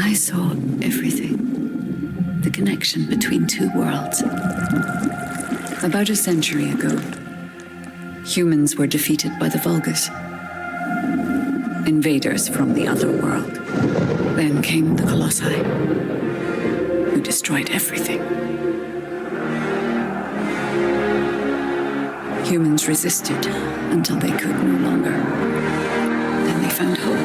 I saw everything. The connection between two worlds. About a century ago, humans were defeated by the Vulgus. Invaders from the other world. Then came the Colossi, who destroyed everything. Humans resisted until they could no longer. Then they found hope.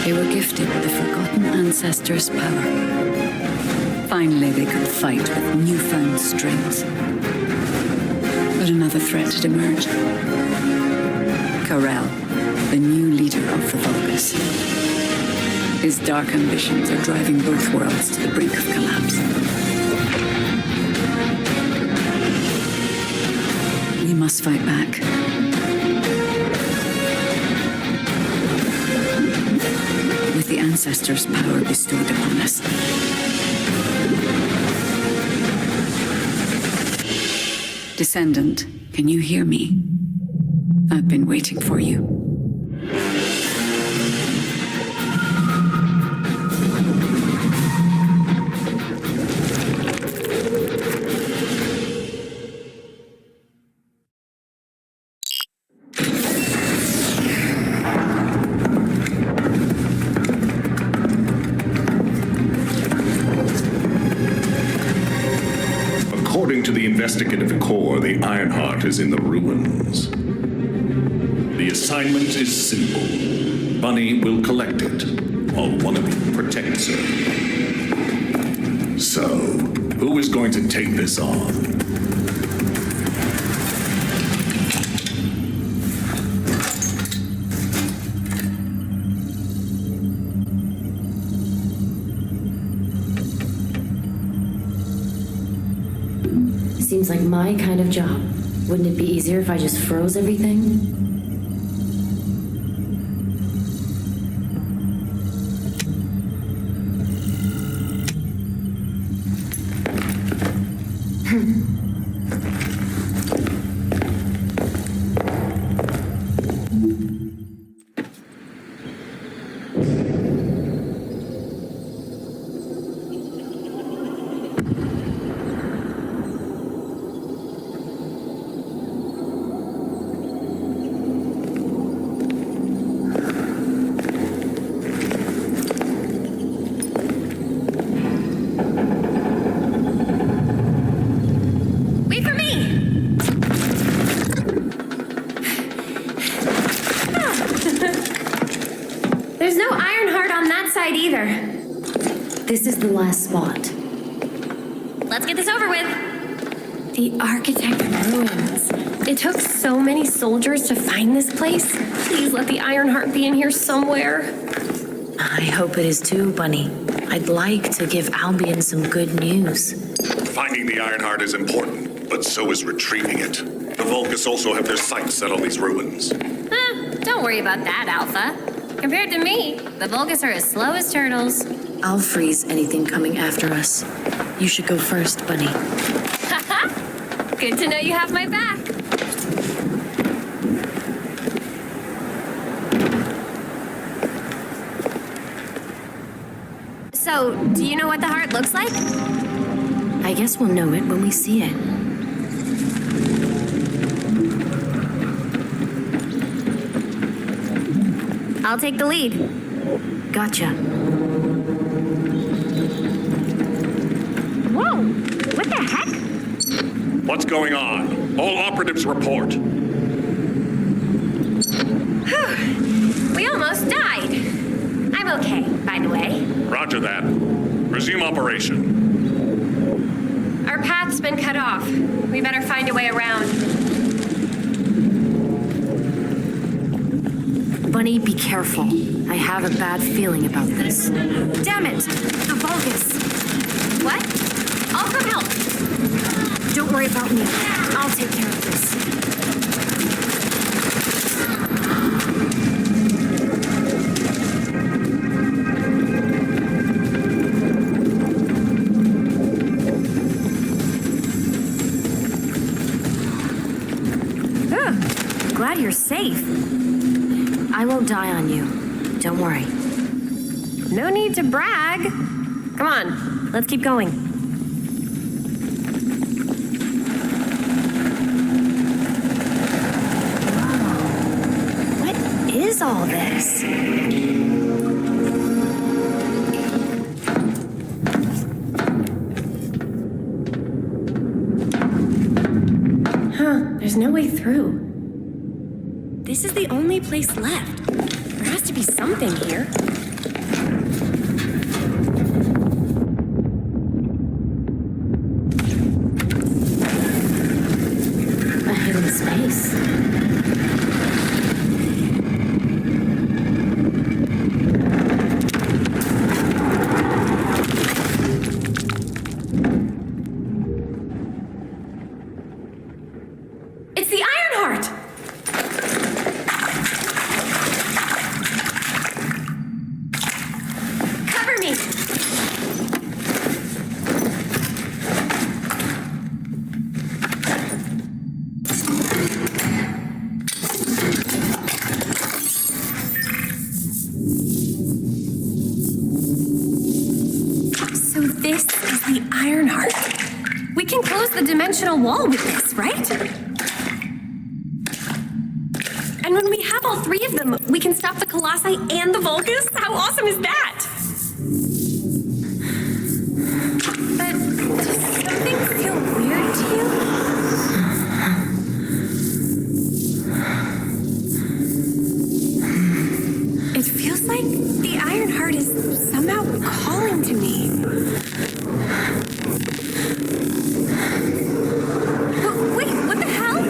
They were gifted the forgotten ancestors' power. Finally, they could fight with newfound strength. But another threat had emerged. Karel, the new leader of the Vulgus. His dark ambitions are driving both worlds to the brink of collapse. We must fight back. With the ancestors' power bestowed upon us. Descendant, can you hear me? I've been waiting for you. According to the investigative core, the Ironheart is in the ruins. The assignment is simple. Bunny will collect it, while one of you protects her. So, who is going to take this on? Seems like my kind of job. Wouldn't it be easier if I just froze everything? There's no Ironheart on that side either. This is the last spot. Let's get this over with. The Architect ruins. It took so many soldiers to find this place. Please let the Ironheart be in here somewhere. I hope it is too, Bunny. I'd like to give Albion some good news. Finding the Ironheart is important, but so is retrieving it. The Vulgus also have their sights set on these ruins. Don't worry about that, Alpha. Compared to me, the Vulgus are as slow as turtles. I'll freeze anything coming after us. You should go first, Bunny. Haha! Good to know you have my back. So, do you know what the heart looks like? I guess we'll know it when we see it. I'll take the lead. Gotcha. Whoa! What the heck? What's going on? All operatives report. We almost died. I'm okay, by the way. Roger that. Resume operation. Our path's been cut off. We better find a way around. Bunny, be careful. I have a bad feeling about this. Damn it! The Vulgus! What? I'll come help. Don't worry about me. I'll take care of this. Glad you're safe. I won't die on you. Don't worry. No need to brag. Come on, let's keep going. What is all this? There's no way through. This is the only place left. There has to be something here. A hidden space. It's the Ironheart! Cover me! So this is the Ironheart. We can close the dimensional wall with this, right? And when we have all three of them, we can stop the Colossi and the Vulgus? How awesome is that? But does something feel weird to you? It feels like the Ironheart is somehow calling to me. Wait, what the hell?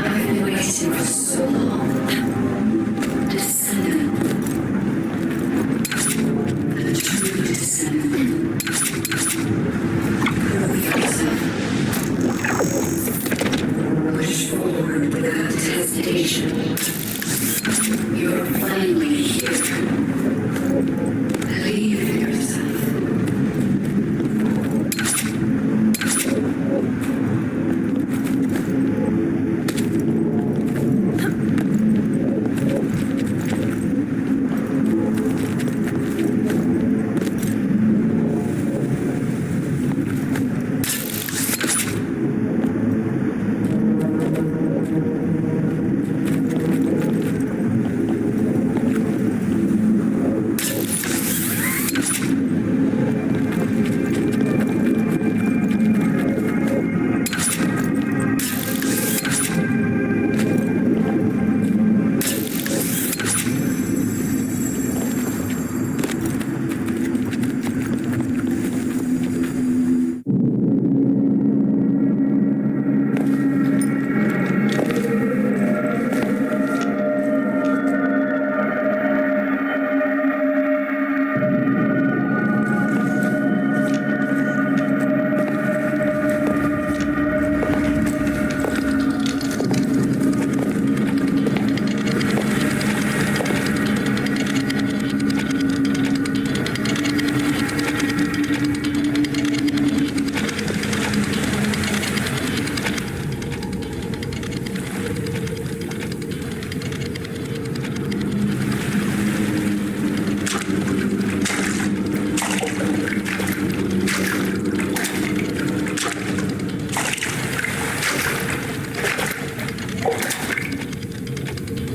I've been waiting for so long. Descendant. A true descendant. Prove yourself. Push forward without hesitation. You're finally here. Believe in yourself.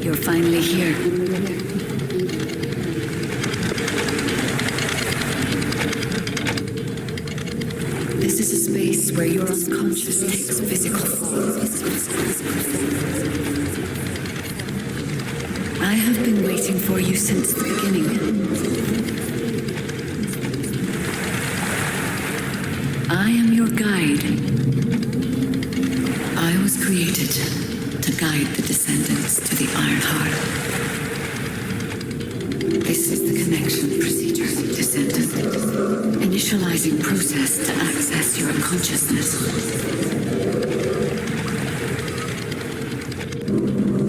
You're finally here. This is a space where your unconscious takes physical form. I have been waiting for you since the beginning. I am your guide. I was created to guide the descendants to the Ironheart. This This is the connection procedure, Descendant. Initializing process to access your consciousness.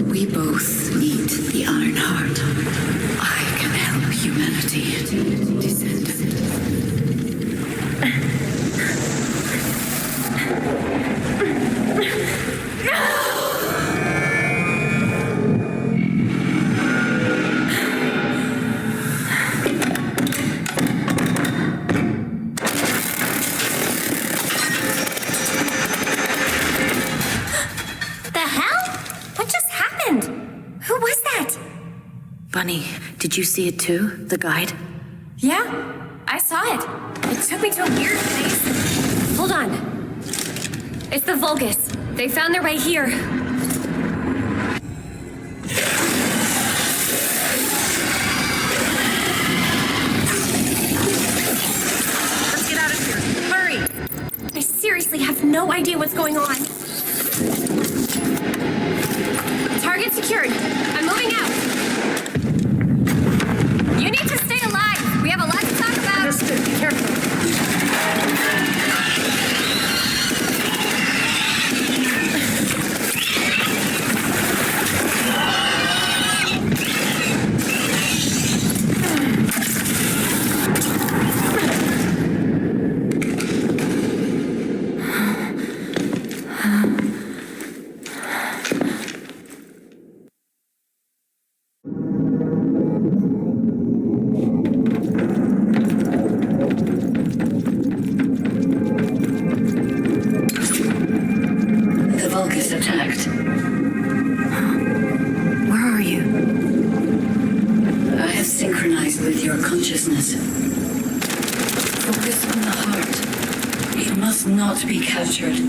We both need the Iron Heart. I can help humanity, Descendant. Bunny, did you see it too? The guide? Yeah, I saw it. It took me to a weird place. Hold on. It's the Vulgus. They found their way here. Let's get out of here. Hurry! I seriously have no idea what's going on. Target secured. I'm moving out. You need to stay alive. We have a lot to talk about. Understood. Be careful. Attacked. Where are you? I have synchronized with your consciousness. Focus on the heart. It must not be captured.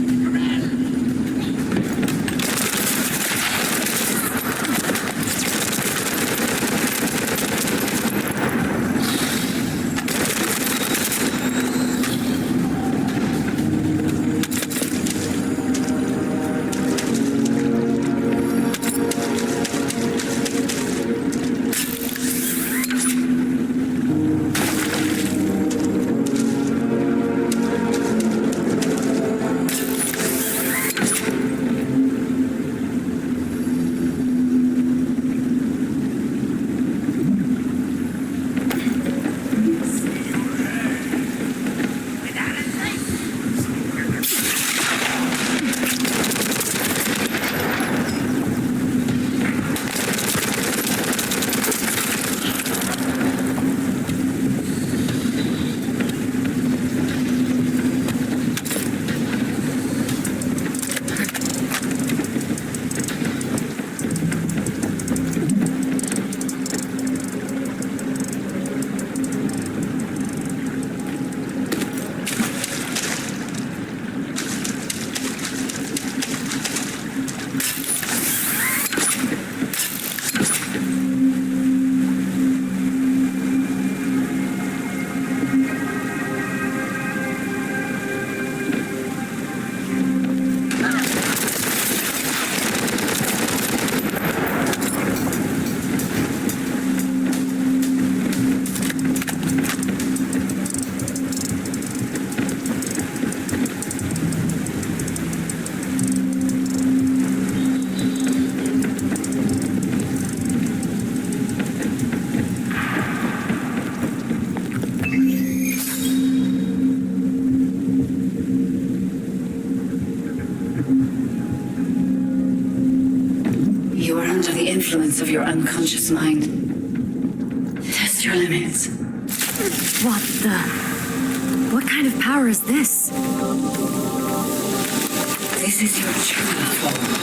Influence of your unconscious mind. Test your limits. What the? What kind of power is this? This is your true form.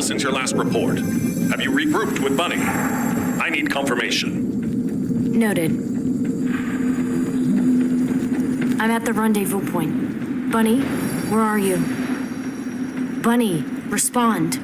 since your last report. Have you regrouped with Bunny? I need confirmation. Noted. I'm at the rendezvous point. Bunny, where are you? Bunny, respond.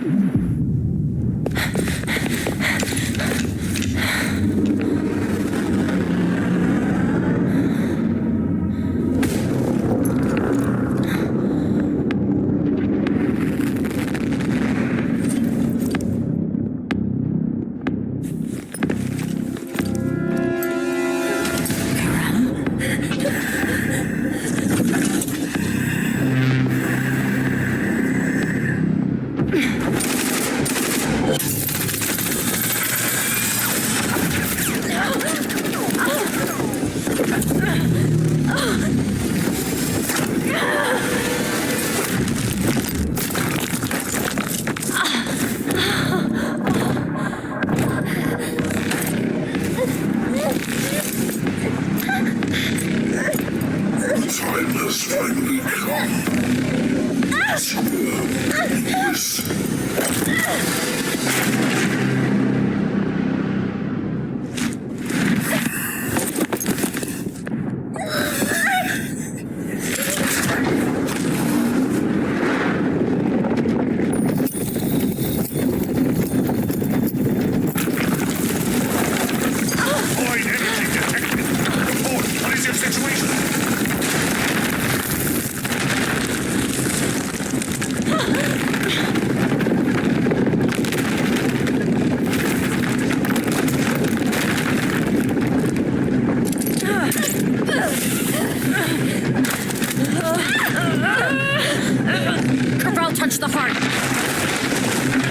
Touched the heart.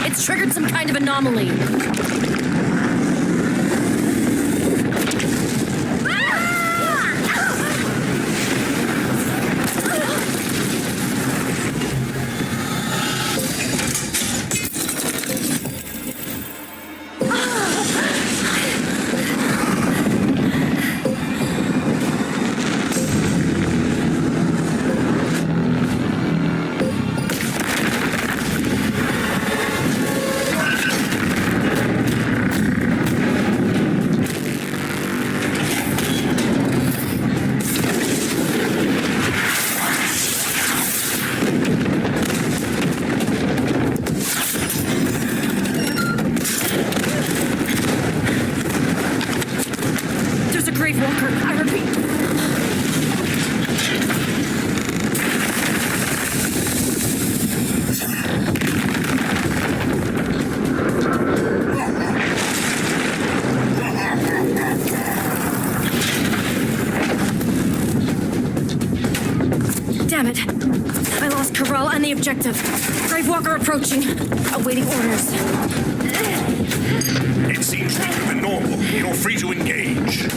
It's triggered some kind of anomaly. Objective. Gravewalker approaching. Awaiting orders. It seems weaker than normal. You're free to engage.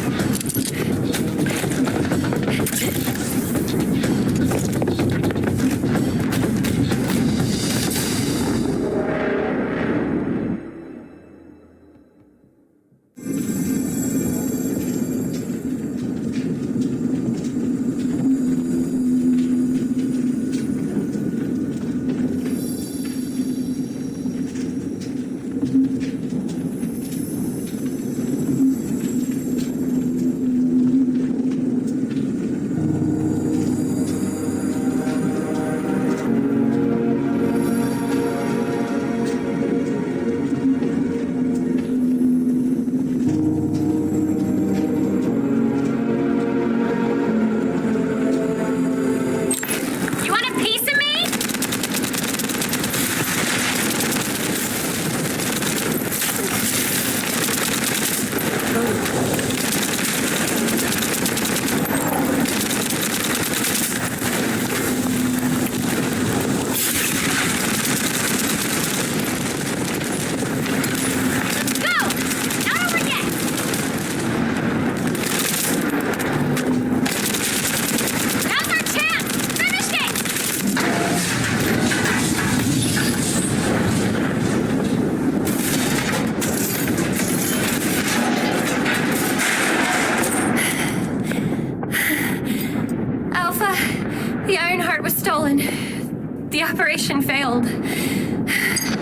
The Ironheart was stolen. The operation failed.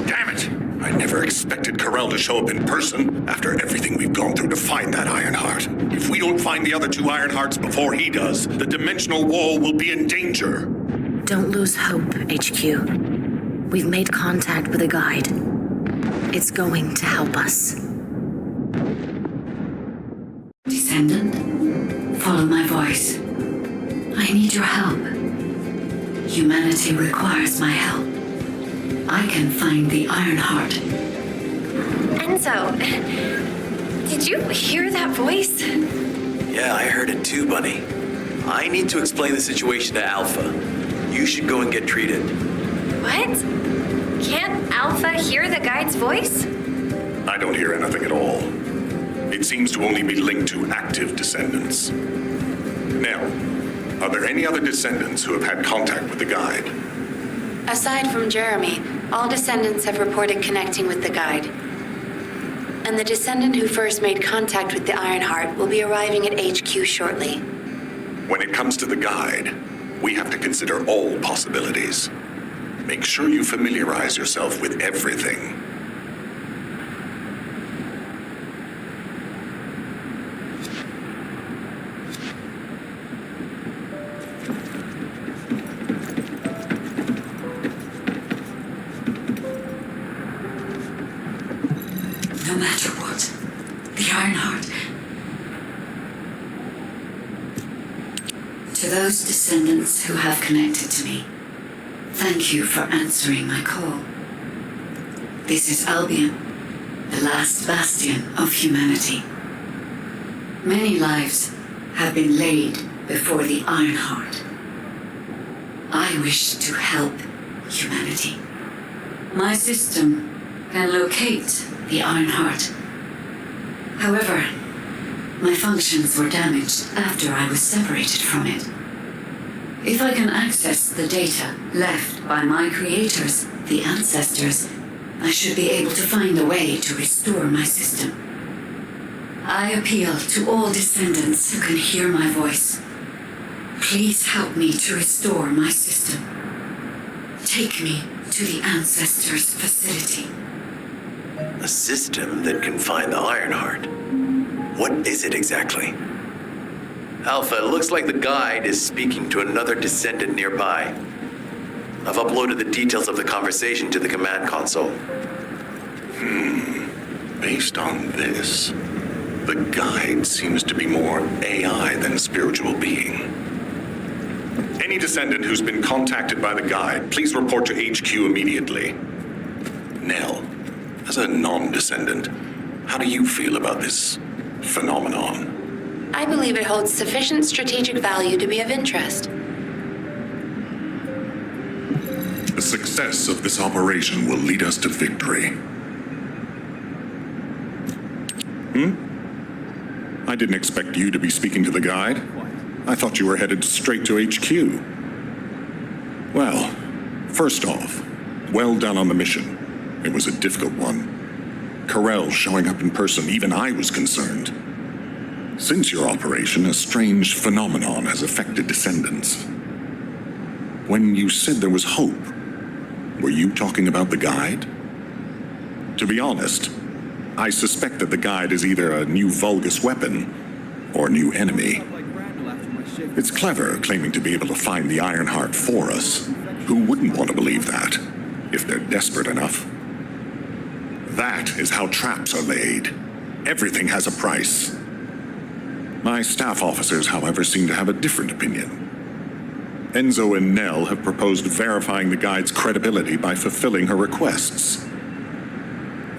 Damn it! I never expected Corell to show up in person after everything we've gone through to find that Ironheart. If we don't find the other two Ironhearts before he does, the dimensional wall will be in danger. Don't lose hope, HQ. We've made contact with a guide. It's going to help us. Descendant, follow my voice. I need your help. Humanity requires my help. I can find the Ironheart. Enzo, did you hear that voice? Yeah, I heard it too, Bunny. I need to explain the situation to Alpha. You should go and get treated. What? Can't Alpha hear the guide's voice? I don't hear anything at all. It seems to only be linked to active descendants. Now, are there any other descendants who have had contact with the guide? Aside from Jeremy, all descendants have reported connecting with the guide. And the descendant who first made contact with the Ironheart will be arriving at HQ shortly. When it comes to the guide, we have to consider all possibilities. Make sure you familiarize yourself with everything. No matter what, the Ironheart. To those descendants who have connected to me, thank you for answering my call. This is Albion, the last bastion of humanity. Many lives have been laid before the Ironheart. I wish to help humanity. My system can locate the Ironheart. However, my functions were damaged after I was separated from it. If I can access the data left by my creators, the ancestors, I should be able to find a way to restore my system. I appeal to all descendants who can hear my voice. Please help me to restore my system. Take me to the ancestors' facility. A system that can find the Ironheart. What is it exactly? Alpha, it looks like the guide is speaking to another descendant nearby. I've uploaded the details of the conversation to the command console. Based on this, the guide seems to be more AI than spiritual being. Any descendant who's been contacted by the guide, please report to HQ immediately. Nell, as a non-descendant, how do you feel about this phenomenon? I believe it holds sufficient strategic value to be of interest. The success of this operation will lead us to victory. I didn't expect you to be speaking to the guide. I thought you were headed straight to HQ. Well, first off, well done on the mission. It was a difficult one. Corell showing up in person, even I was concerned. Since your operation, a strange phenomenon has affected descendants. When you said there was hope, were you talking about the guide? To be honest, I suspect that the guide is either a new Vulgus weapon or a new enemy. It's clever claiming to be able to find the Ironheart for us. Who wouldn't want to believe that, if they're desperate enough? That is how traps are laid. Everything has a price. My staff officers, however, seem to have a different opinion. Enzo and Nell have proposed verifying the guide's credibility by fulfilling her requests.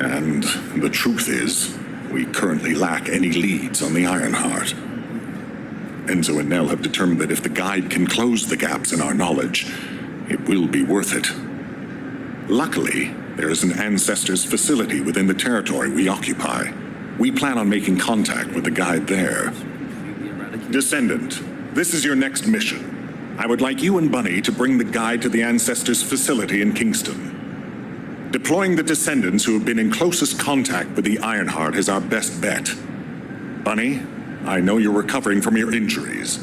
And the truth is, we currently lack any leads on the Ironheart. Enzo and Nell have determined that if the guide can close the gaps in our knowledge, it will be worth it. Luckily, there is an Ancestors facility within the territory we occupy. We plan on making contact with the guide there. Descendant, this is your next mission. I would like you and Bunny to bring the guide to the Ancestors facility in Kingston. Deploying the descendants who have been in closest contact with the Ironheart is our best bet. Bunny, I know you're recovering from your injuries,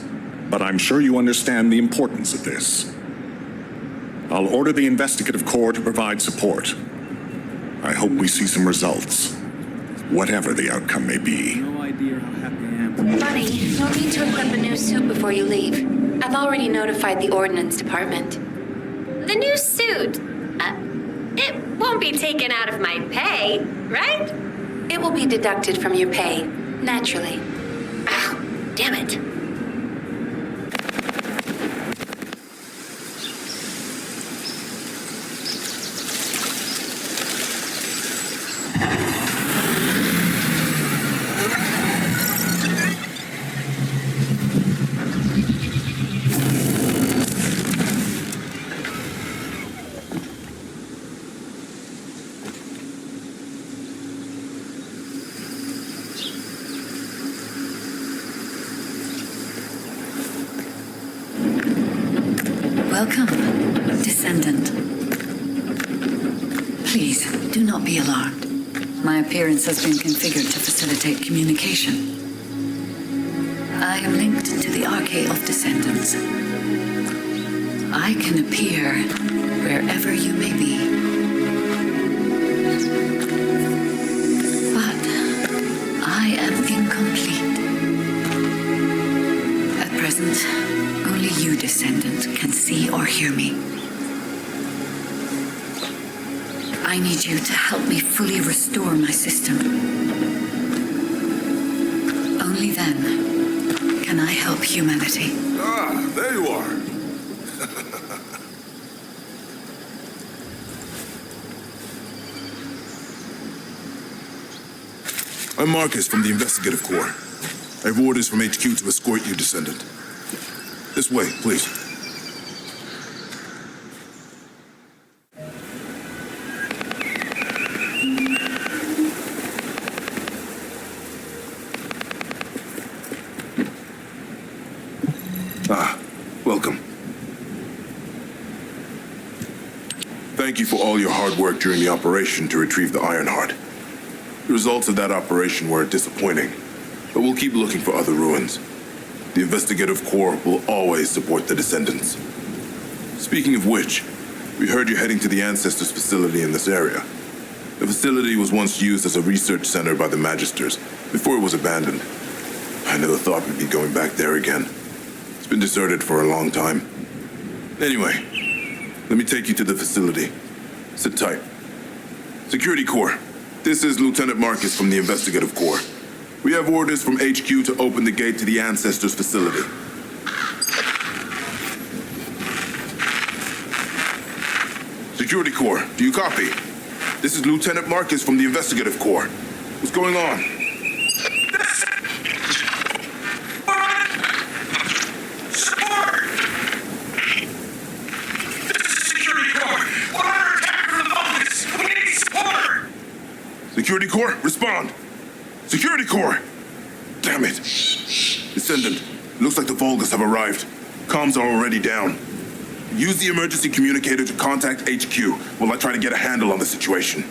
but I'm sure you understand the importance of this. I'll order the Investigative Corps to provide support. I hope we see some results, whatever the outcome may be. No idea how happy I am. Bunny, you'll need to equip a new suit before you leave. I've already notified the Ordnance Department. The new suit. It won't be taken out of my pay, right? It will be deducted from your pay, naturally. Ow, damn it. Welcome, Descendant. Please, do not be alarmed. My appearance has been configured to facilitate communication. I am linked to the Arcade of Descendants. I can appear wherever you may be. But I am incomplete. At present, only you, Descendant, can see or hear me. I need you to help me fully restore my system. Only then can I help humanity. Ah, there you are. I'm Marcus from the Investigative Corps. I have orders from HQ to escort you, Descendant. This way, please. Welcome. Thank you for all your hard work during the operation to retrieve the Ironheart. The results of that operation were disappointing, but we'll keep looking for other ruins. The Investigative Corps will always support the Descendants. Speaking of which, we heard you're heading to the Ancestors facility in this area. The facility was once used as a research center by the Magisters before it was abandoned. I never thought we'd be going back there again. It's been deserted for a long time. Anyway, let me take you to the facility. Sit tight. Security Corps, this is Lieutenant Marcus from the Investigative Corps. We have orders from HQ to open the gate to the Ancestors facility. Security Corps, do you copy? This is Lieutenant Marcus from the Investigative Corps. What's going on? Security Corps, respond! Security Corps! Damn it! Descendant, looks like the Vulgus have arrived. Comms are already down. Use the emergency communicator to contact HQ while I try to get a handle on the situation.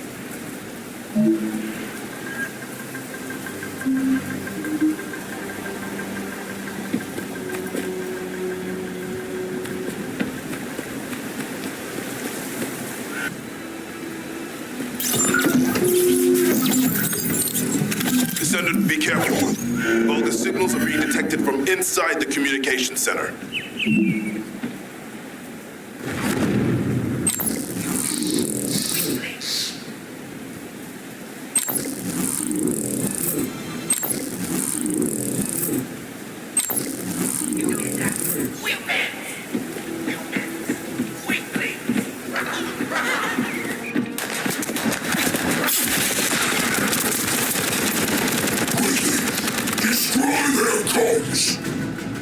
Descendant, be careful. Vulgus signals are being detected from inside the communication center.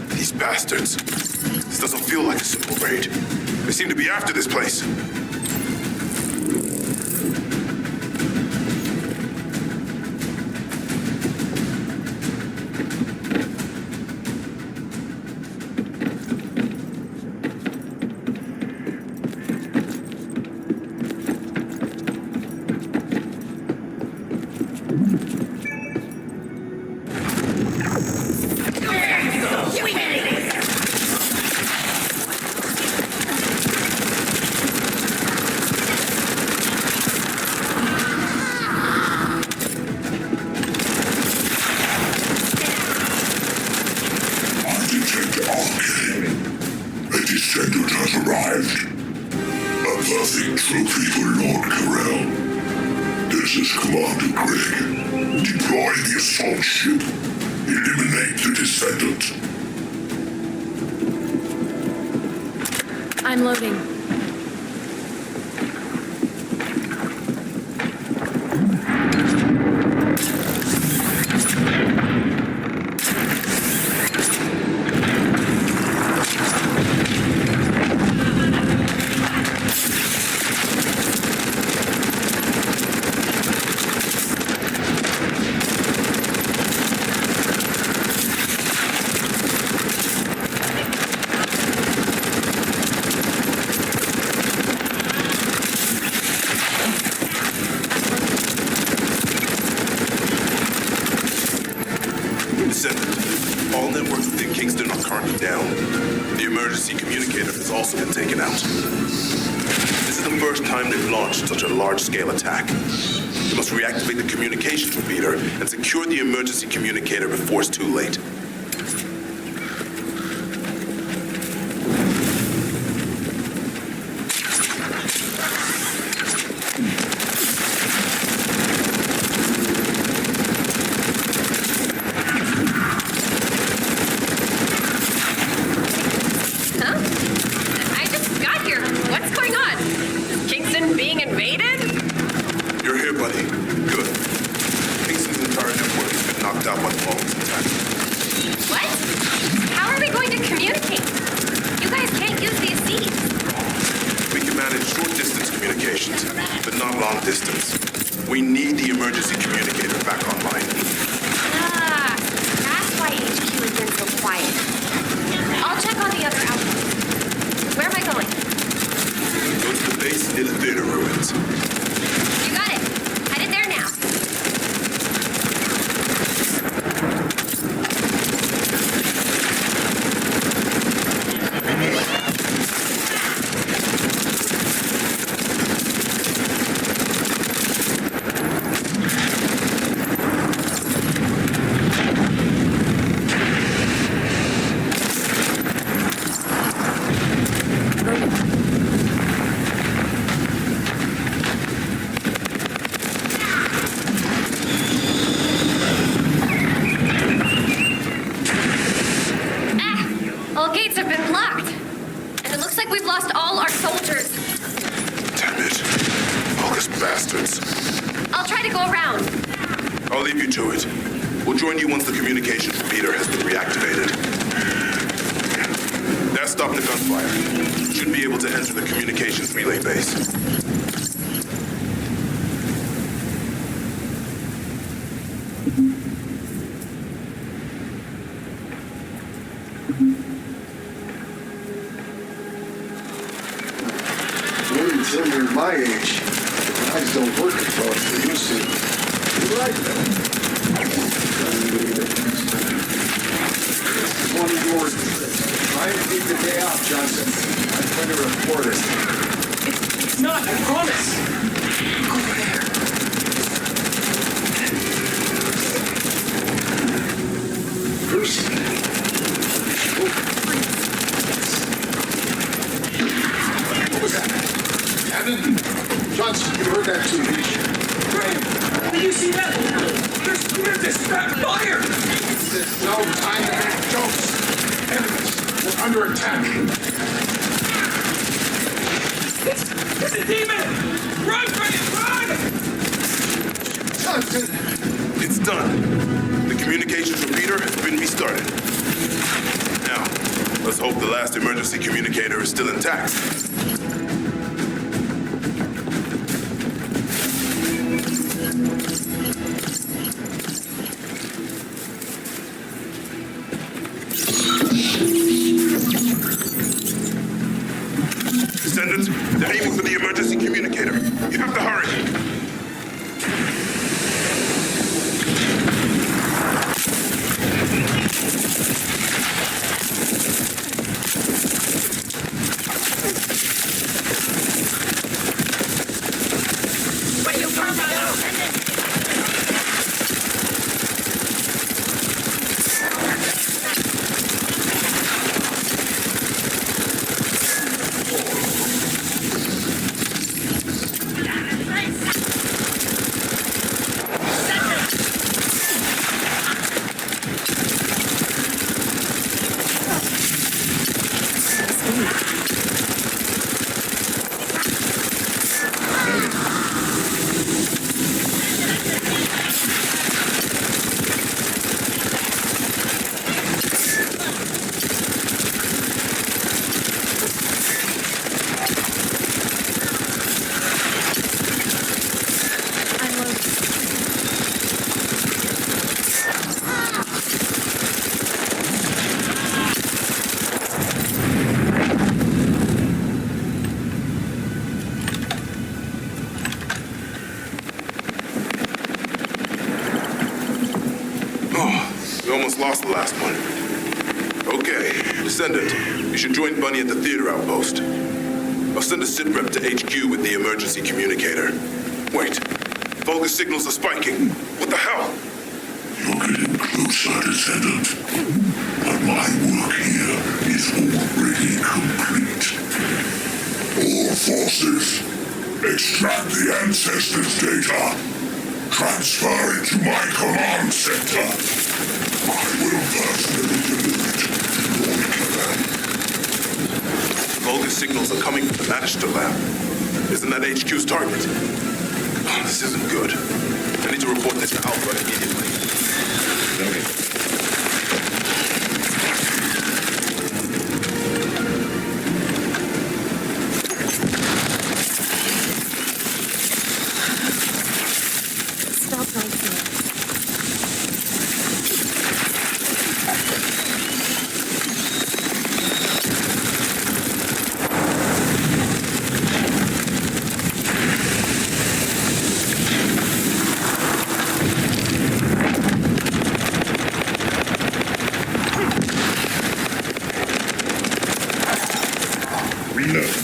These bastards. This doesn't feel like a simple raid. They seem to be after this place. trophy for Lord Carell. This is Commander Craig. Deploy the assault ship. Eliminate the Descendant. I'm loading. Descendant. All networks within Kingston are currently down. The emergency communicator has also been taken out. This is the first time they've launched such a large-scale attack. You must reactivate the communications repeater and secure the emergency communicator before it's too late. We need the emergency communicator back online. Ah, that's why HQ has been so quiet. I'll check on the other outposts. Where am I going? Go to the base near the theater ruins. You got it. Headed there now. I'll leave you to it. We'll join you once the communications repeater has been reactivated. That stopped the gunfire. Should be able to enter the communications relay base. Wait until you're my age. Eyes don't work as well as they used to. You're right, though. This is one of yours. Try and take the day off, Johnson. I'm going to report it. It's not, I promise. Over there. Bruce. What was that? Cannon? Johnson, you heard that too, didn't you? Graham, did you see that? There's this fire! There's no time to make jokes. Enemies, we're under attack. It's a demon! Run, Graham, run! Johnson! It's done. The communications repeater has been restarted. Now, let's hope the last emergency communicator is still intact. Descendant, they're aiming for the emergency communicator. You have to hurry. almost lost the last one. Okay, Descendant, you should join Bunny at the theater outpost. I'll send a sit rep to HQ with the emergency communicator. Wait, Vulgus signals are spiking. What the hell? You're getting closer, Descendant. But my work here is already complete. All forces, extract the Ancestors' data. Transfer it to my command center. I will personally deliver it to your command. Vulgus signals are coming from the Magister lab. Isn't that HQ's target? Oh, this isn't good. I need to report this to Alpha immediately. Okay.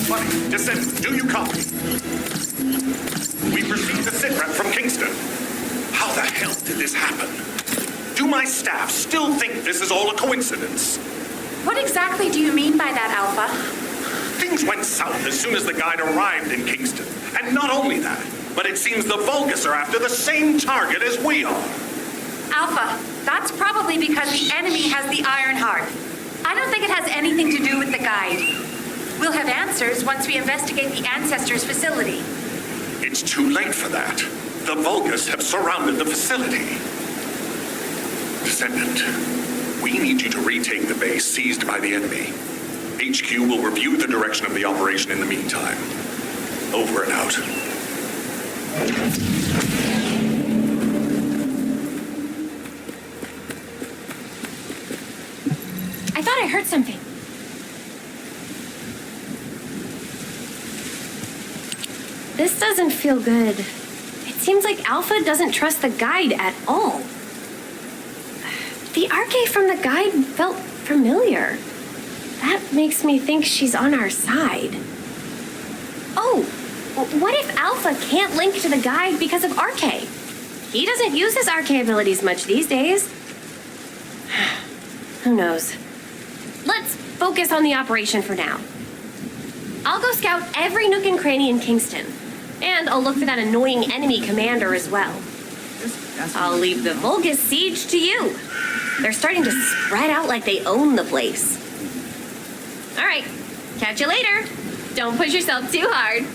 Bunny, Descendant, do you copy? We've received a sit rep from Kingston. How the hell did this happen? Do my staff still think this is all a coincidence? What exactly do you mean by that, Alpha? Things went south as soon as the guide arrived in Kingston. And not only that, but it seems the Vulgus are after the same target as we are. Alpha, that's probably because the enemy has the Iron Heart. I don't think it has anything to do with the guide. We'll have answers once we investigate the Ancestors' facility. It's too late for that. The Vulgus have surrounded the facility. Descendant, we need you to retake the base seized by the enemy. HQ will review the direction of the operation in the meantime. Over and out. I thought I heard something. This doesn't feel good. It seems like Alpha doesn't trust the guide at all. The Arche from the guide felt familiar. That makes me think she's on our side. Oh, what if Alpha can't link to the guide because of Arche? He doesn't use his Arche abilities much these days. Who knows? Let's focus on the operation for now. I'll go scout every nook and cranny in Kingston. And I'll look for that annoying enemy commander as well. I'll leave the Vulgus siege to you. They're starting to spread out like they own the place. All right, catch you later. Don't push yourself too hard.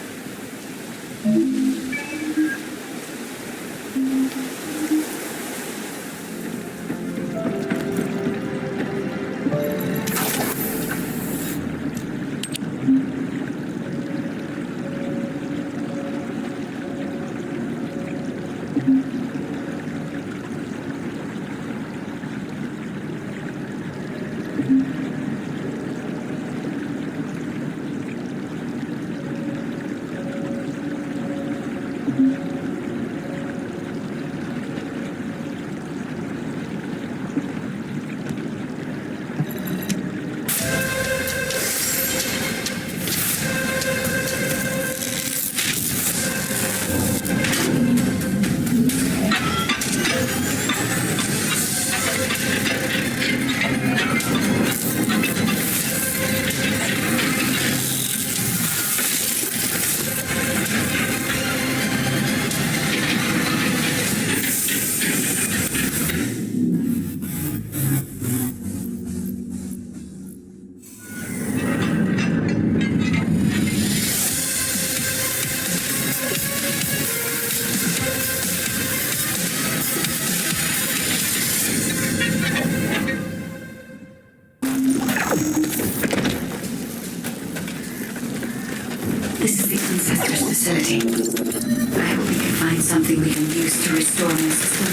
This is the Ancestors' facility. I hope we can find something we can use to restore my system.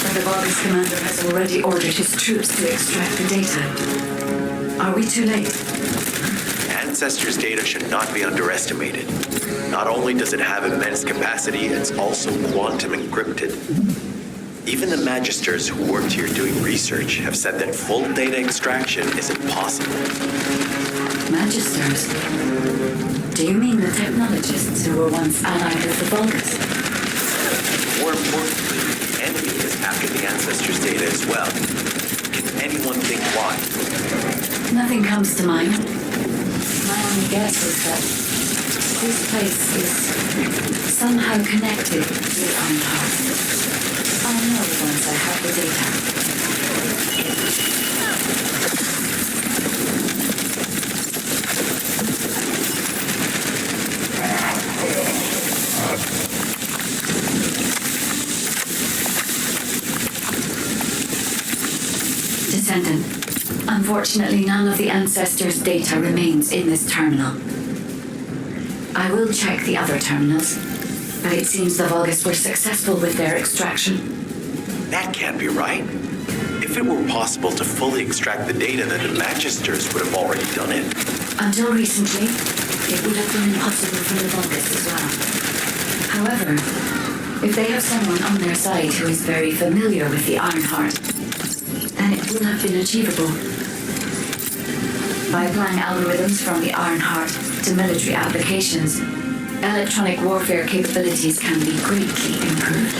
But the Vulgus commander has already ordered his troops to extract the data. Are we too late? Ancestors' data should not be underestimated. Not only does it have immense capacity, it's also quantum encrypted. Even the Magisters who worked here doing research have said that full data extraction is impossible. Magisters? Do you mean the technologists who were once allied with the Vulgus? More importantly, the enemy is after the Ancestors' data as well. Can anyone think why? Nothing comes to mind. My only guess is that this place is somehow connected to the Ironheart. I'll know once I have the data. Descendant, unfortunately none of the Ancestors' data remains in this terminal. I will check the other terminals, but it seems the Vulgus were successful with their extraction. That can't be right. If it were possible to fully extract the data, then the Magisters would have already done it. Until recently, it would have been impossible for the Vulgus as well. However, if they have someone on their side who is very familiar with the Ironheart, then it will have been achievable. By applying algorithms from the Ironheart to military applications, electronic warfare capabilities can be greatly improved.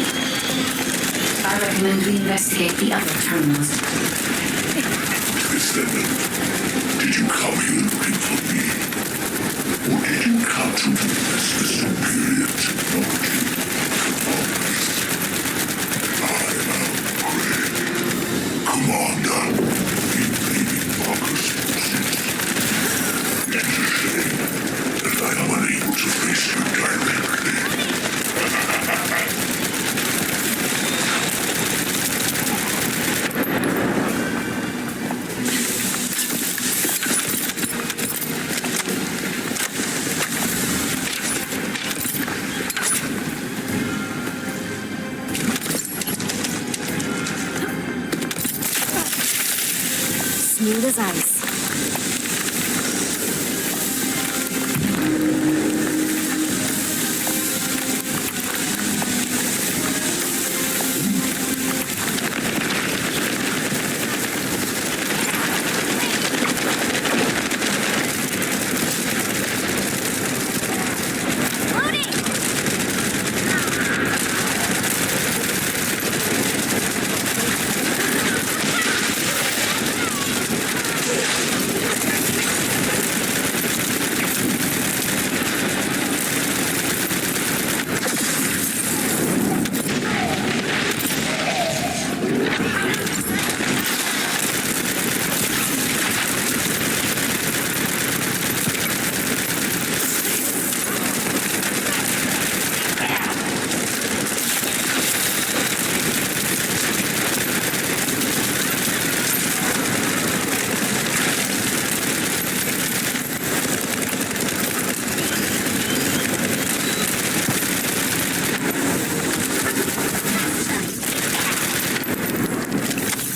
I recommend we investigate the other terminals. Descendant, did you come here looking for me? Or did you come to witness the superior technology of this? I am Greg, Commander, invading Vulgus forces. It is a shame that I am unable to face you directly. Smooth as ice.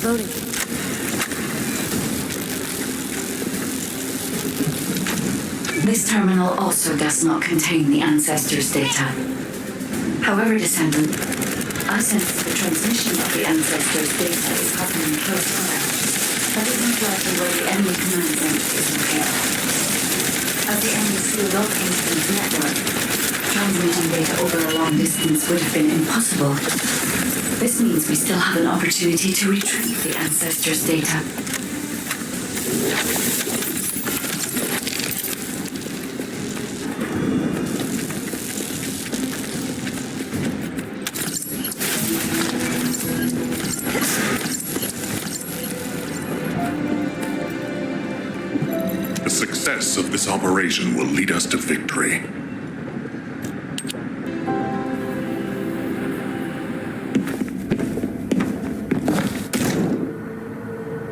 Loading. This terminal also does not contain the Ancestors' data. However, Descendant, I sense the transmission of the Ancestors' data is happening close by. That is most likely where the enemy command center is located. As the enemy sealed off Kingston's network, transmitting data over a long distance would have been impossible. This means we still have an opportunity to retrieve the Ancestors' data. The success of this operation will lead us to victory.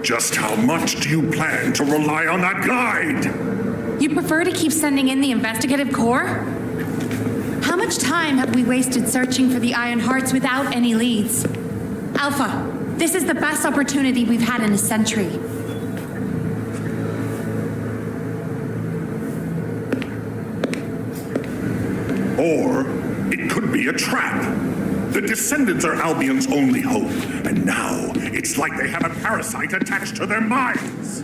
Just how much do you plan to rely on that guide? You prefer to keep sending in the investigative corps? How much time have we wasted searching for the Iron Hearts without any leads? Alpha, this is the best opportunity we've had in a century. Or it could be a trap. The Descendants are Albion's only hope, and now it's like they have a parasite attached to their minds.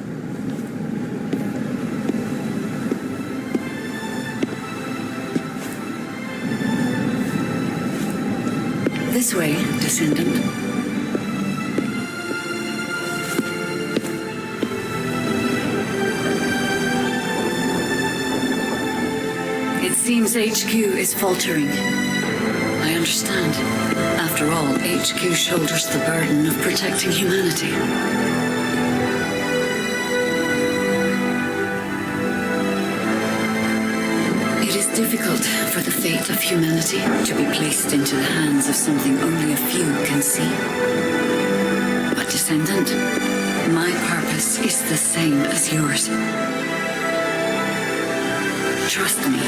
This way, Descendant. It seems HQ is faltering. I understand. After all, HQ shoulders the burden of protecting humanity. It is difficult for the fate of humanity to be placed into the hands of something only a few can see. But Descendant, my purpose is the same as yours. Trust me.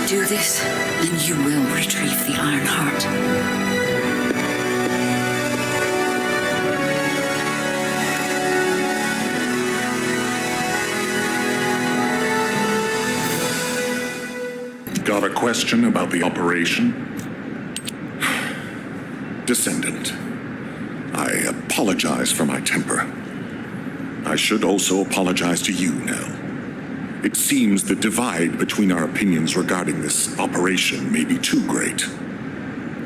Do this, and you will retrieve the Iron Heart. Got a question about the operation? Descendant, I apologize for my temper. I should also apologize to you now. It seems the divide between our opinions regarding this operation may be too great.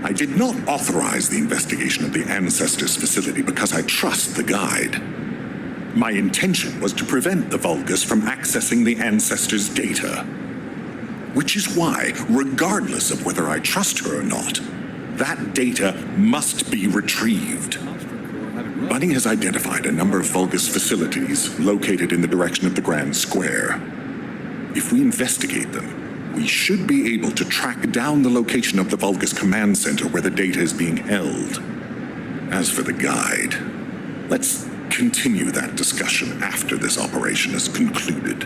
I did not authorize the investigation of the Ancestors' facility because I trust the guide. My intention was to prevent the Vulgus from accessing the Ancestors' data. Which is why, regardless of whether I trust her or not, that data must be retrieved. Bunny has identified a number of Vulgus facilities located in the direction of the Grand Square. If we investigate them, we should be able to track down the location of the Vulgus command center where the data is being held. As for the guide, let's continue that discussion after this operation is concluded.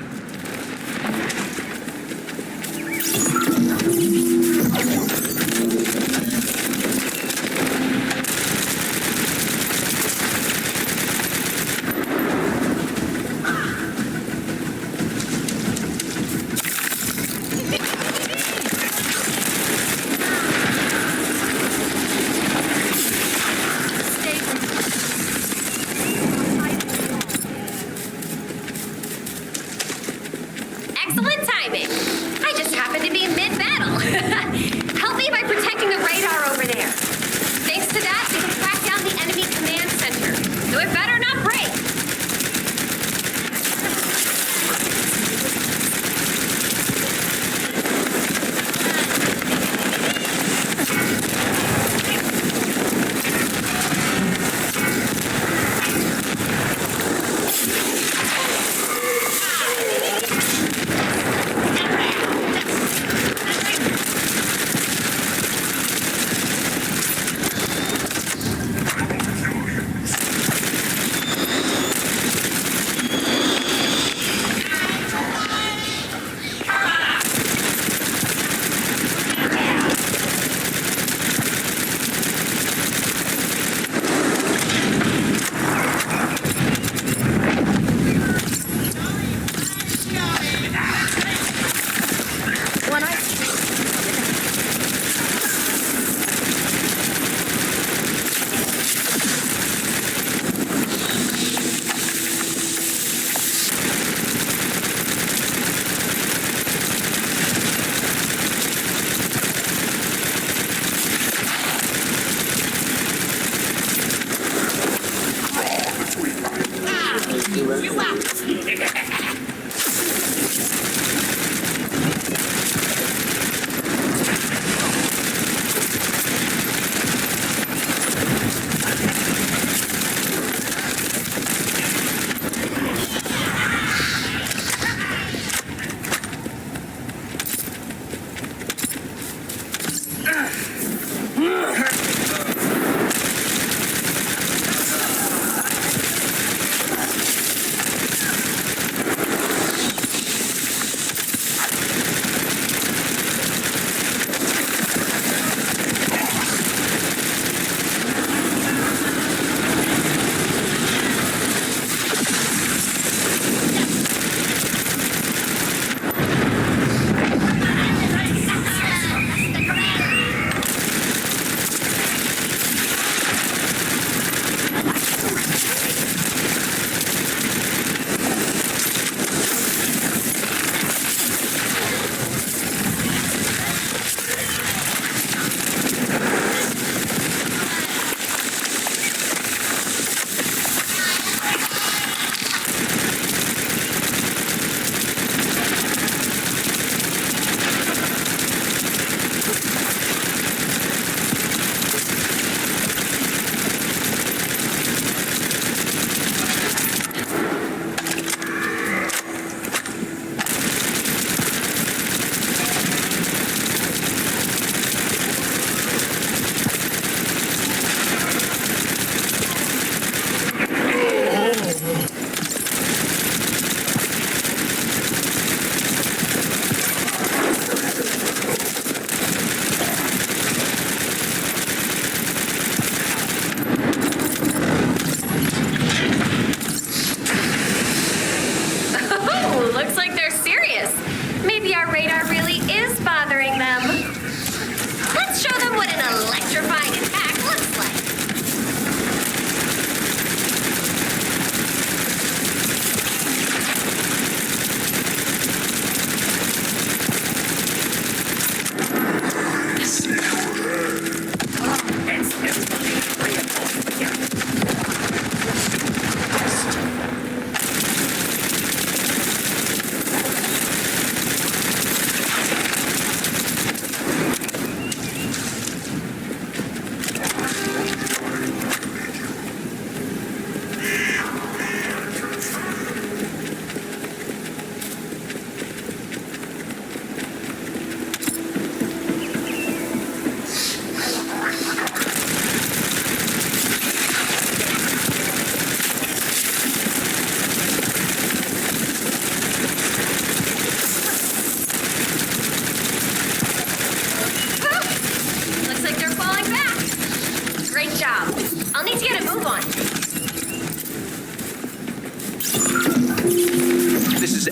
Excellent timing. I just happened to be mid-battle.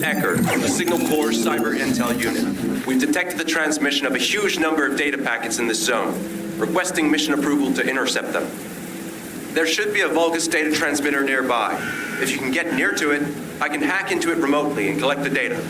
Ecker from the Signal Corps Cyber Intel Unit. We've detected the transmission of a huge number of data packets in this zone, requesting mission approval to intercept them. There should be a Vulgus data transmitter nearby. If you can get near to it, I can hack into it remotely and collect the data.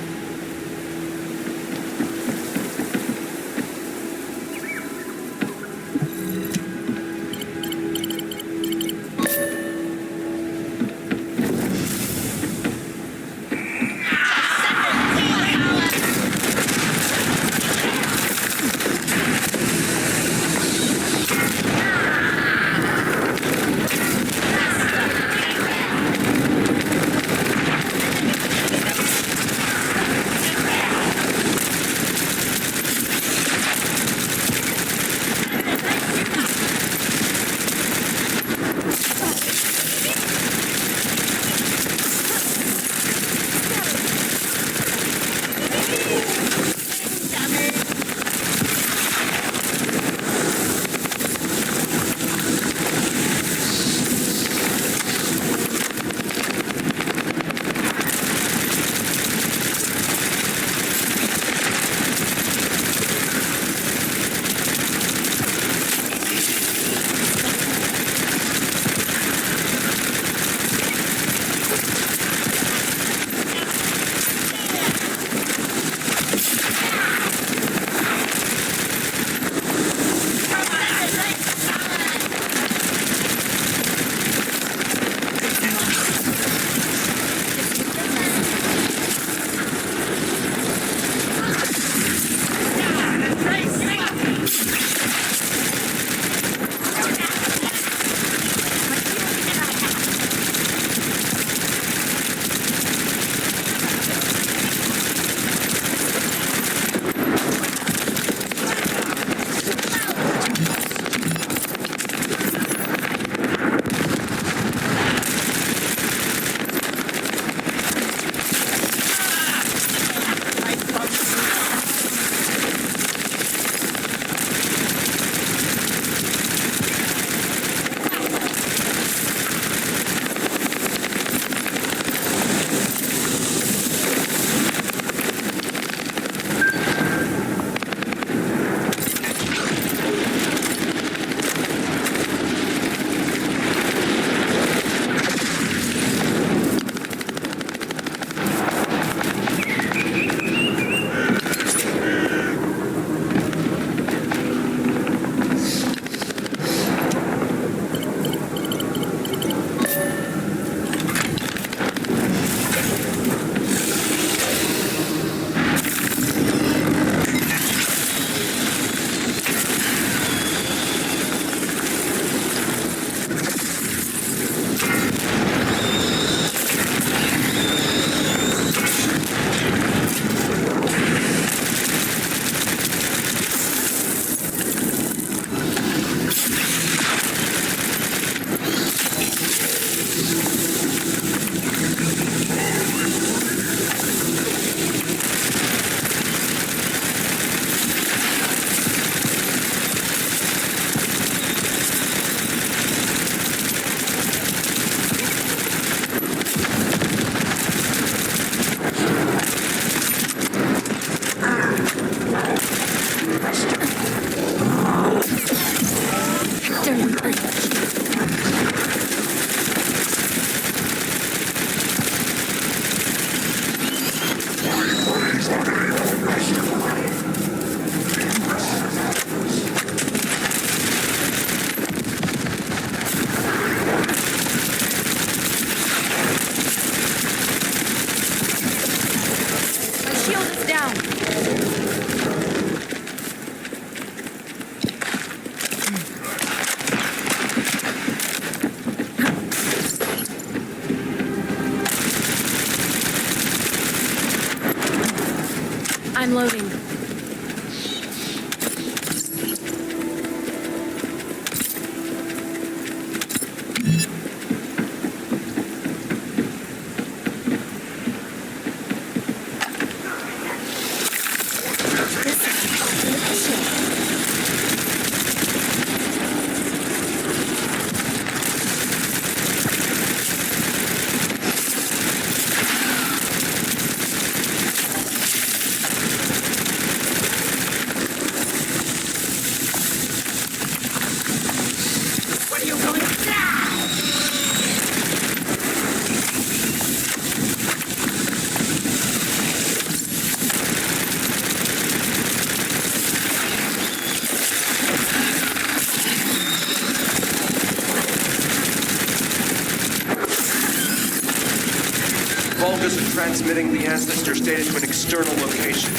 purpose of transmitting the ancestors' data to an external location.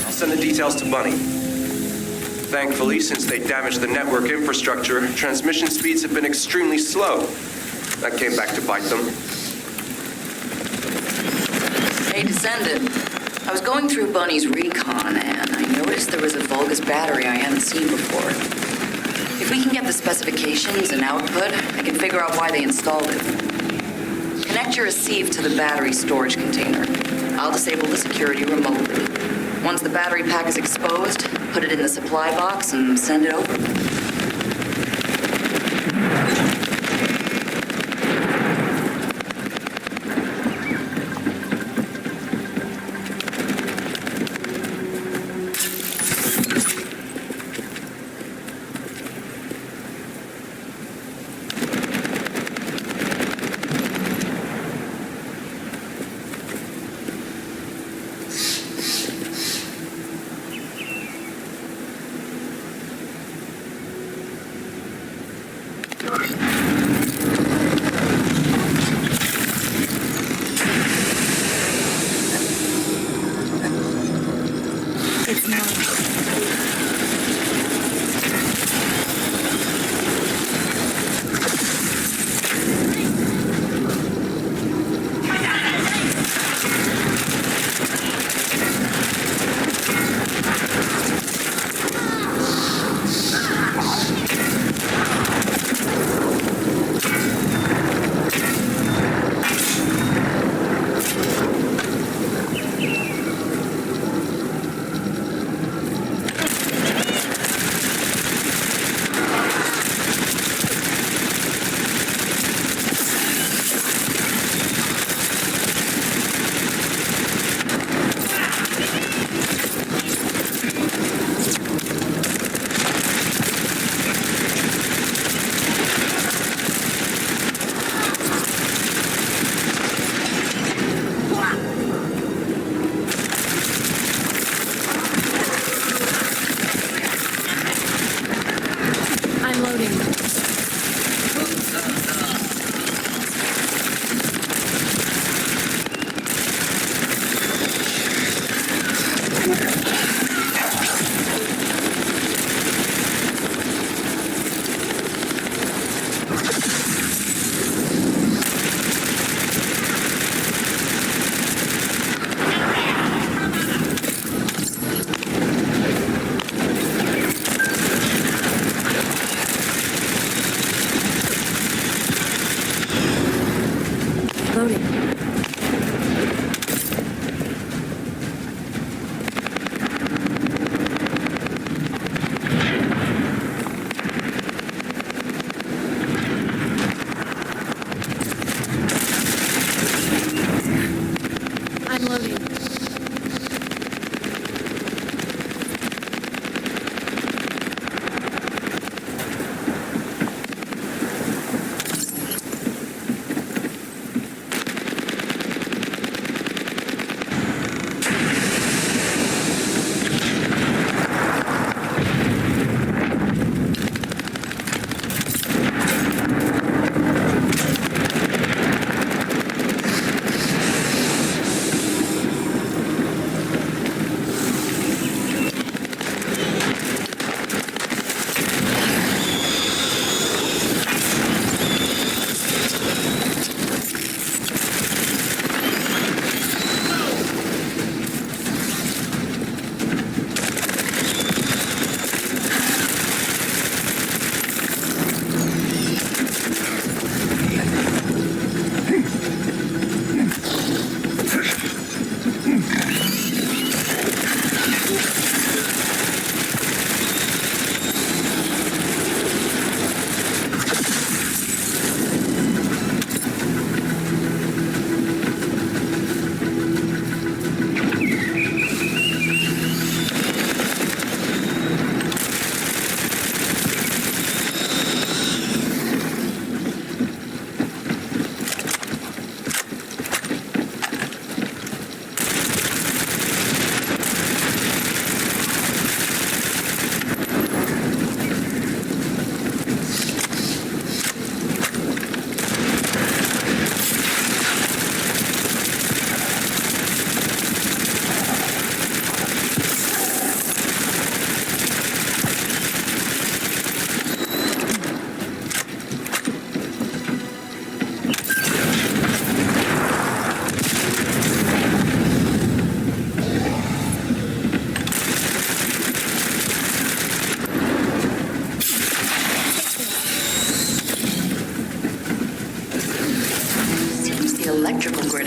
I'll send the details to Bunny. Thankfully, since they damaged the network infrastructure, transmission speeds have been extremely slow. That came back to bite them. Hey, Descendant. I was going through Bunny's recon, and I noticed there was a Vulgus battery I hadn't seen before. If we can get the specifications and output, I can figure out why they installed it. Connect your receive to the battery storage container. I'll disable the security remotely. Once the battery pack is exposed, put it in the supply box and send it over.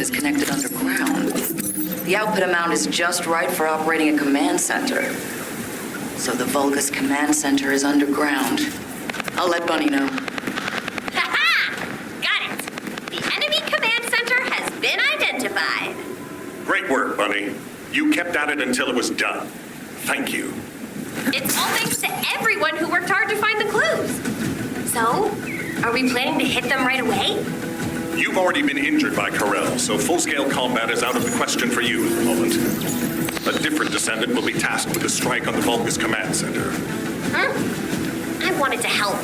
is connected underground. The output amount is just right for operating a command center. So the Vulgus command center is underground. I'll let Bunny know. Ha-ha! Got it! The enemy command center has been identified. Great work, Bunny. You kept at it until it was done. Thank you. It's all thanks to everyone who worked hard to find the clues. So, are we planning to hit them right away? You've already been injured by Corel, so full-scale combat is out of the question for you at the moment. A different Descendant will be tasked with a strike on the Vulgus command center. I wanted to help.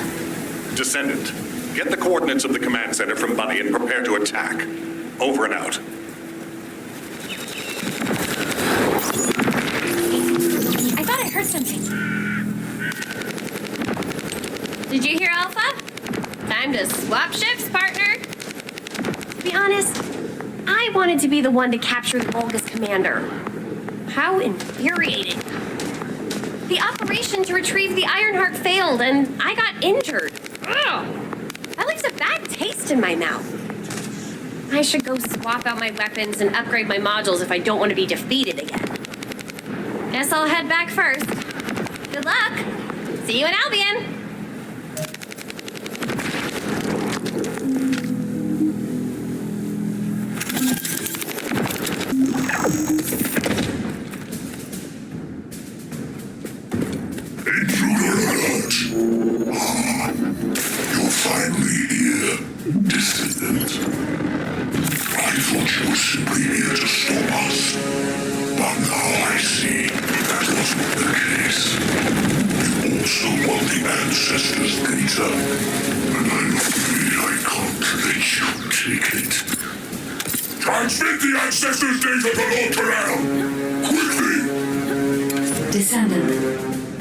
Descendant, get the coordinates of the command center from Bunny and prepare to attack. Over and out. I thought I heard something. Did you hear Alpha? Time to swap ships, partner. To be honest, I wanted to be the one to capture the Vulgus commander. How infuriating. The operation to retrieve the Ironheart failed, and I got injured. Ugh. That leaves a bad taste in my mouth. I should go swap out my weapons and upgrade my modules if I don't want to be defeated again. Guess I'll head back first. Good luck. See you in Albion. You're finally here, Descendant. I thought you were simply here to stop us. But now I see that wasn't the case. You also want the Ancestors' data. And I'm afraid I can't let you take it. Transmit the Ancestors' data to Lord Corel! Quickly! Descendant,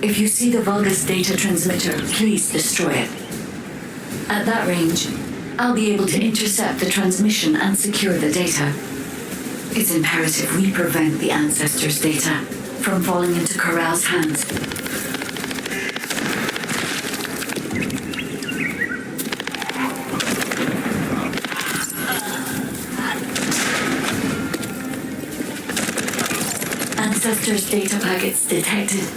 if you see the Vulgus data transmitter, please destroy it. At that range, I'll be able to intercept the transmission and secure the data. It's imperative we prevent the Ancestors' data from falling into Corel's hands. Ancestors' data packets detected.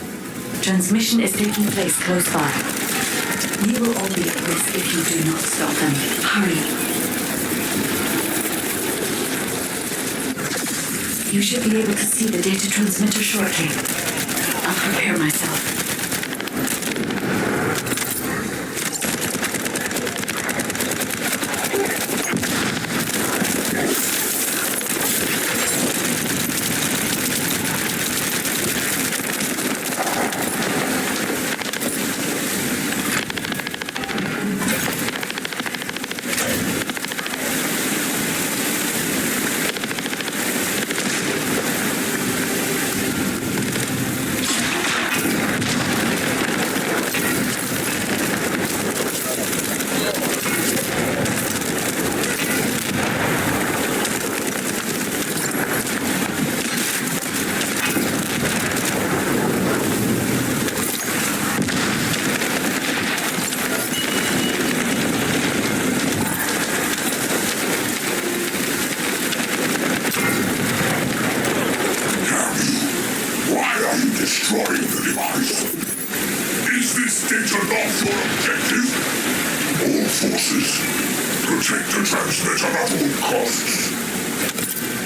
Transmission is taking place close by. We will all be at risk if you do not stop them. Hurry. You should be able to see the data transmitter shortly. I'll prepare myself.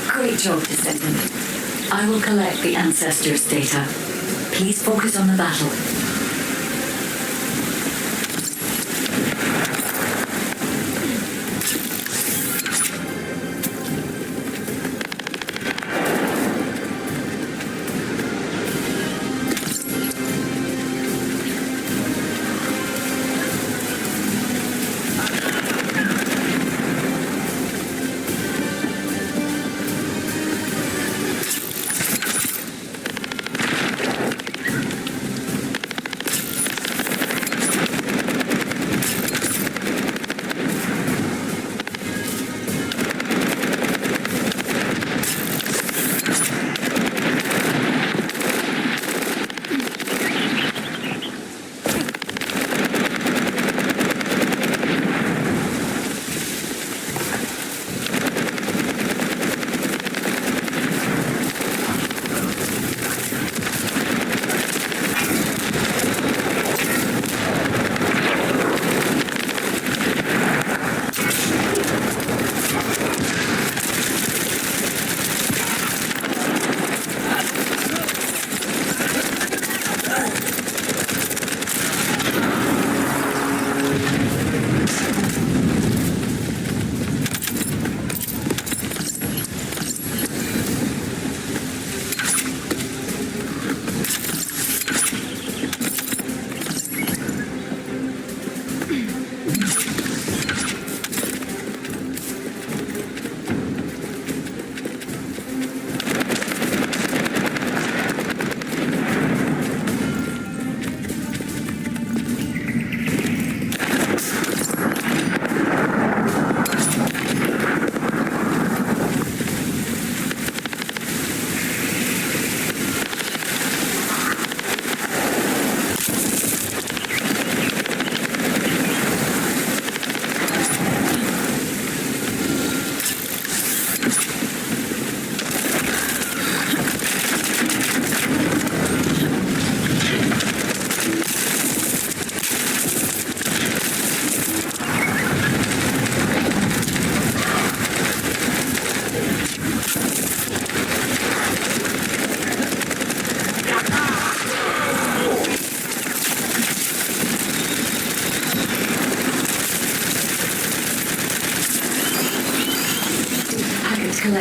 Great job, Descendant. I will collect the Ancestors' data. Please focus on the battle.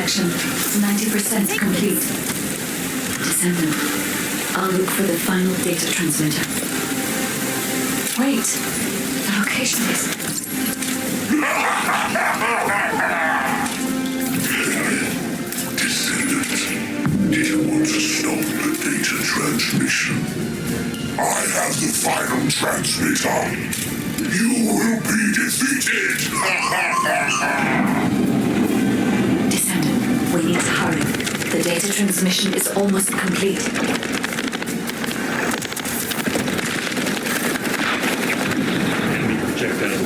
collection 90% complete. Descendant, I'll look for the final data transmitter. Wait, the location is... Descendant, did you want to stop the data transmission? I have the final transmitter. You will be defeated! Descendant, we need to hurry. The data transmission is almost complete. Check that out.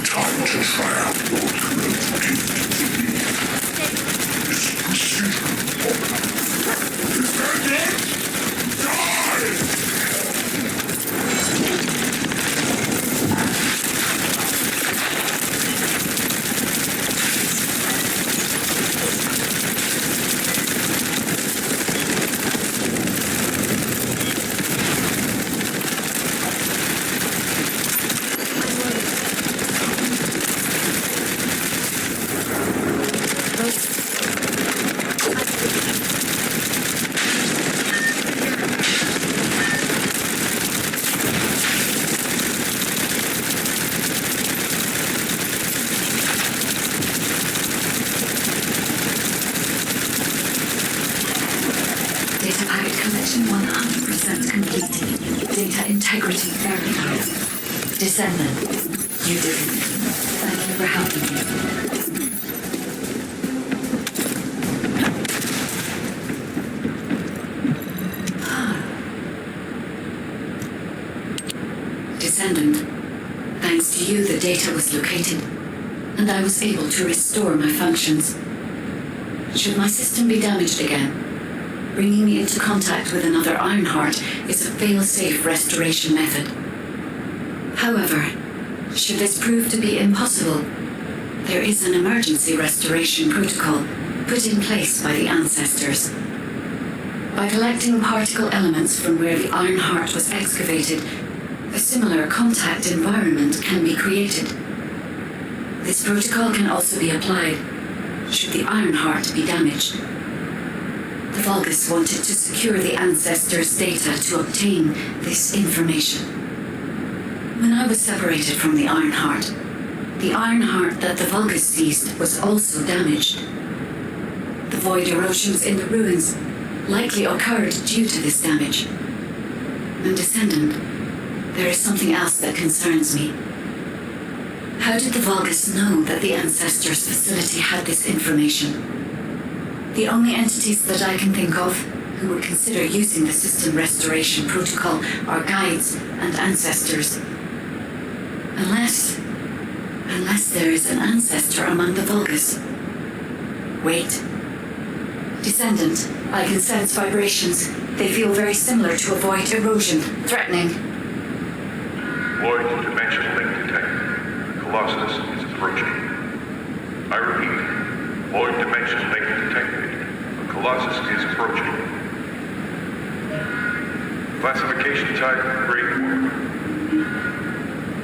Time to try out your current gift to me. This precision Descendant! Die! Data packet collection 100% complete. Data integrity verified. Descendant, you did it. Thank you for helping me. Descendant, thanks to you the data was located, and I was able to restore my functions. Should my system be damaged again, bringing me into contact with another Ironheart is a fail-safe restoration method. However, should this prove to be impossible, there is an emergency restoration protocol put in place by the ancestors. By collecting particle elements from where the Ironheart was excavated, a similar contact environment can be created. This protocol can also be applied should the Ironheart be damaged. The Vulgus wanted to secure the ancestors' data to obtain this information. When I was separated from the Ironheart that the Vulgus seized was also damaged. The void erosions in the ruins likely occurred due to this damage. And Descendant, there is something else that concerns me. How did the Vulgus know that the Ancestors' facility had this information? The only entities that I can think of who would consider using the system restoration protocol are guides and ancestors. Unless there is an ancestor among the Vulgus. Wait. Descendant, I can sense vibrations. They feel very similar to a void erosion, threatening. Void dimension link detected. Colossus is approaching. I repeat, void dimension link detected. The Colossus is approaching. Classification type, grade 1.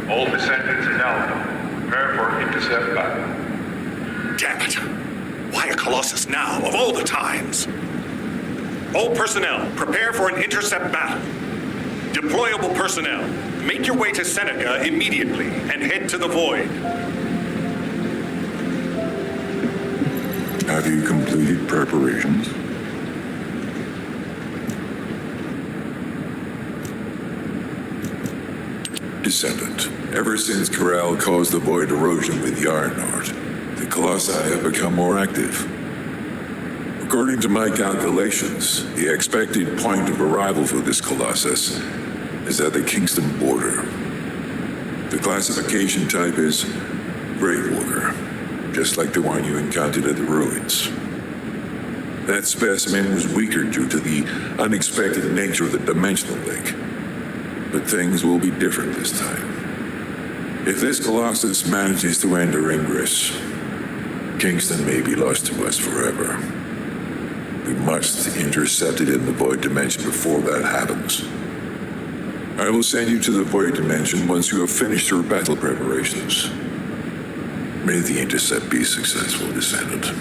All descendants in Alpha. Prepare for intercept battle. Damn it! Why a Colossus now, of all the times? All personnel, prepare for an intercept battle. Deployable personnel, make your way to Seneca immediately and head to the Void. Have you completed preparations? Descendant, ever since Corral caused the void erosion with the Ironheart, the Colossi have become more active. According to my calculations, the expected point of arrival for this Colossus is at the Kingston border. The classification type is Grave Walker, just like the one you encountered at the ruins. That specimen was weaker due to the unexpected nature of the dimensional link. But things will be different this time. If this Colossus manages to enter Ingress, Kingston may be lost to us forever. We must intercept it in the Void Dimension before that happens. I will send you to the Void Dimension once you have finished your battle preparations. May the intercept be successful, Descendant.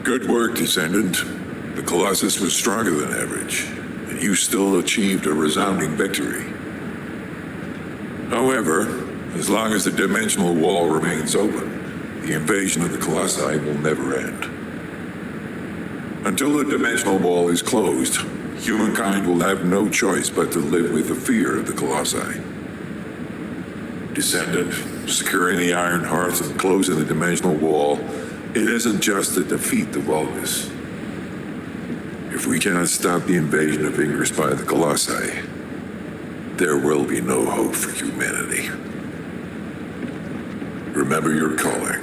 Good work, Descendant. The Colossus was stronger than average, and you still achieved a resounding victory. However, as long as the dimensional wall remains open, the invasion of the Colossi will never end. Until the dimensional wall is closed, humankind will have no choice but to live with the fear of the Colossi. Descendant, securing the Iron Hearts and closing the dimensional wall, it isn't just to defeat the Vulgus. If we cannot stop the invasion of Ingress by the Colossi, there will be no hope for humanity. Remember your calling.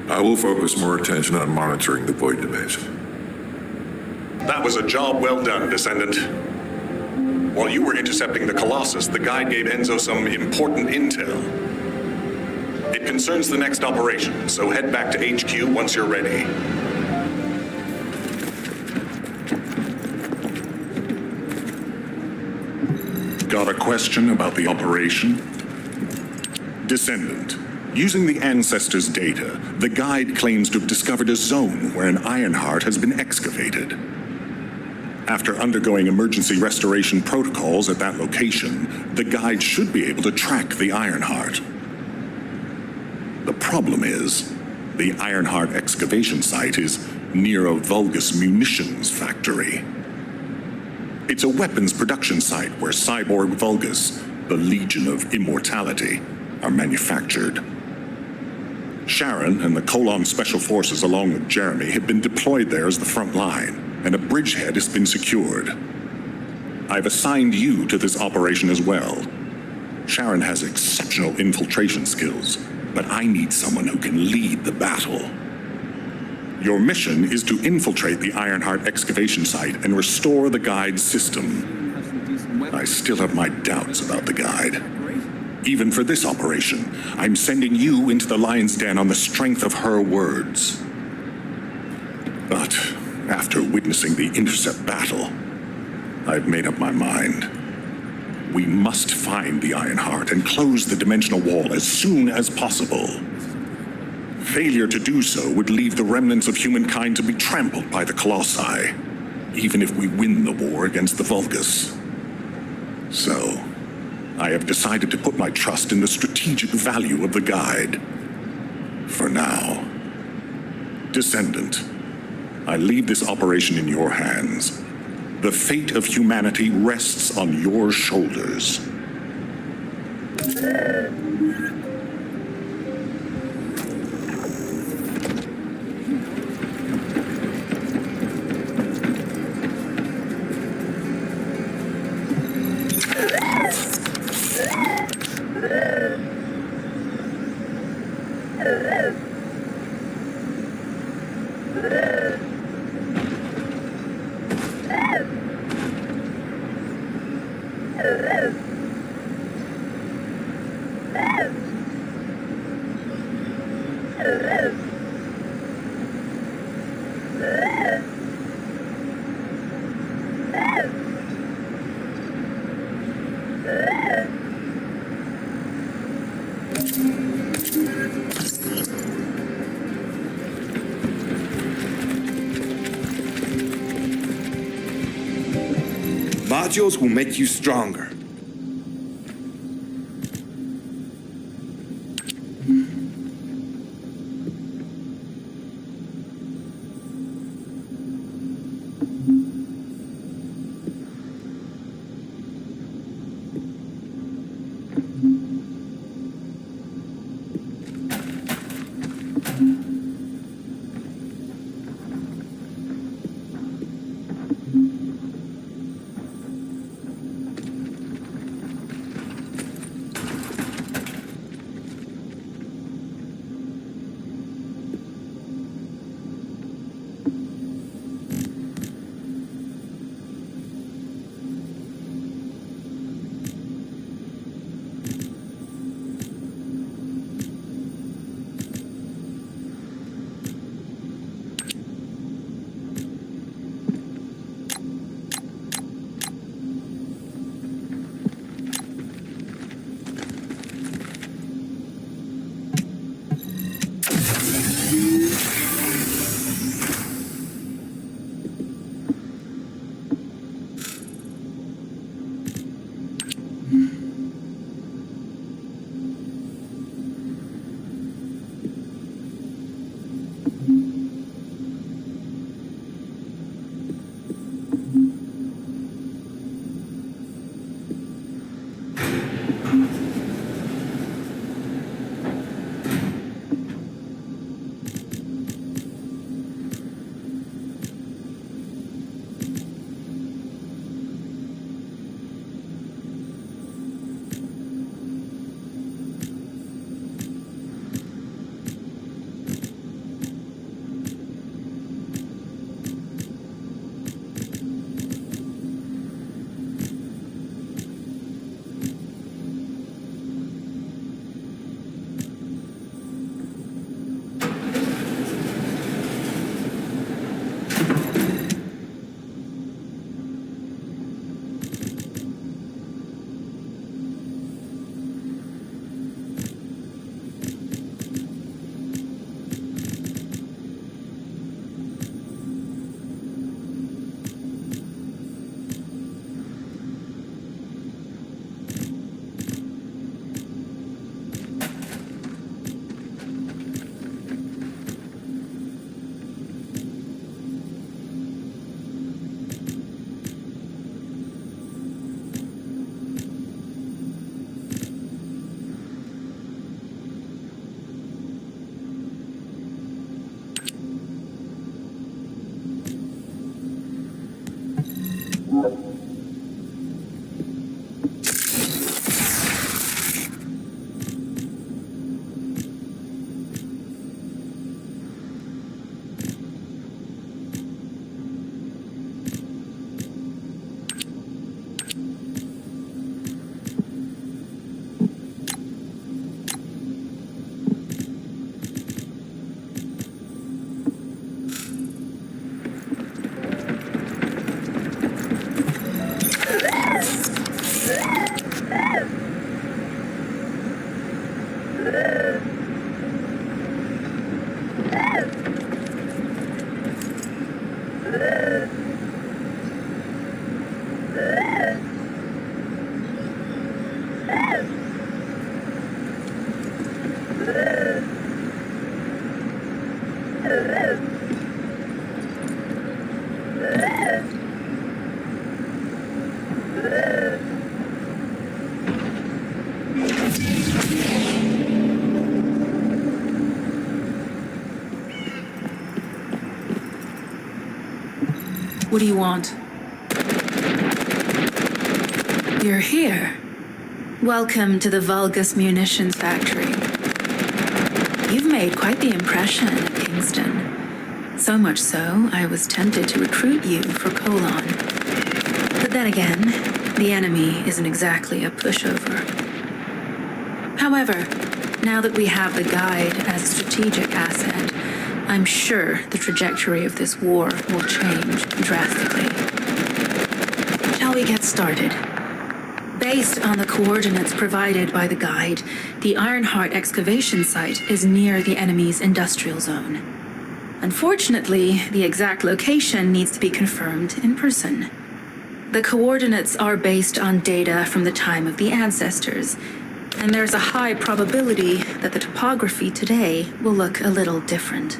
I will focus more attention on monitoring the Void Dimension. That was a job well done, Descendant. While you were intercepting the Colossus, the guide gave Enzo some important intel. It concerns the next operation, so head back to HQ once you're ready. Got a question about the operation? Descendant, using the Ancestors' data, the guide claims to have discovered a zone where an Ironheart has been excavated. After undergoing emergency restoration protocols at that location, the guide should be able to track the Ironheart. The problem is, the Ironheart excavation site is near a Vulgus munitions factory. It's a weapons production site where cyborg Vulgus, the Legion of Immortality, are manufactured. Sharon and the Colon Special Forces along with Jeremy have been deployed there as the front line, and a bridgehead has been secured. I've assigned you to this operation as well. Sharon has exceptional infiltration skills, but I need someone who can lead the battle. Your mission is to infiltrate the Ironheart excavation site and restore the guide's system. I still have my doubts about the guide. Even for this operation, I'm sending you into the Lion's Den on the strength of her words. But after witnessing the intercept battle, I've made up my mind. We must find the Ironheart and close the dimensional wall as soon as possible. Failure to do so would leave the remnants of humankind to be trampled by the Colossi, even if we win the war against the Vulgus. So, I have decided to put my trust in the strategic value of the guide. For now. Descendant, I leave this operation in your hands. The fate of humanity rests on your shoulders. Modules will make you stronger. What do you want? You're here. Welcome to the Vulgus Munitions Factory. You've made quite the impression at Kingston. So much so, I was tempted to recruit you for Colon. But then again, the enemy isn't exactly a pushover. However, now that we have the Guide as a strategic asset, I'm sure the trajectory of this war will change drastically. Shall we get started? Based on the coordinates provided by the Guide, the Ironheart excavation site is near the enemy's industrial zone. Unfortunately, the exact location needs to be confirmed in person. The coordinates are based on data from the time of the ancestors, and there's a high probability that the topography today will look a little different.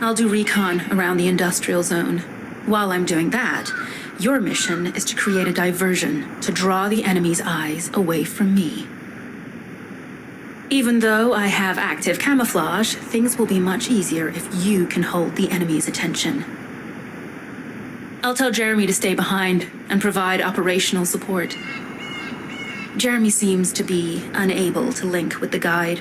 I'll do recon around the industrial zone. While I'm doing that, your mission is to create a diversion to draw the enemy's eyes away from me. Even though I have active camouflage, things will be much easier if you can hold the enemy's attention. I'll tell Jeremy to stay behind and provide operational support. Jeremy seems to be unable to link with the Guide,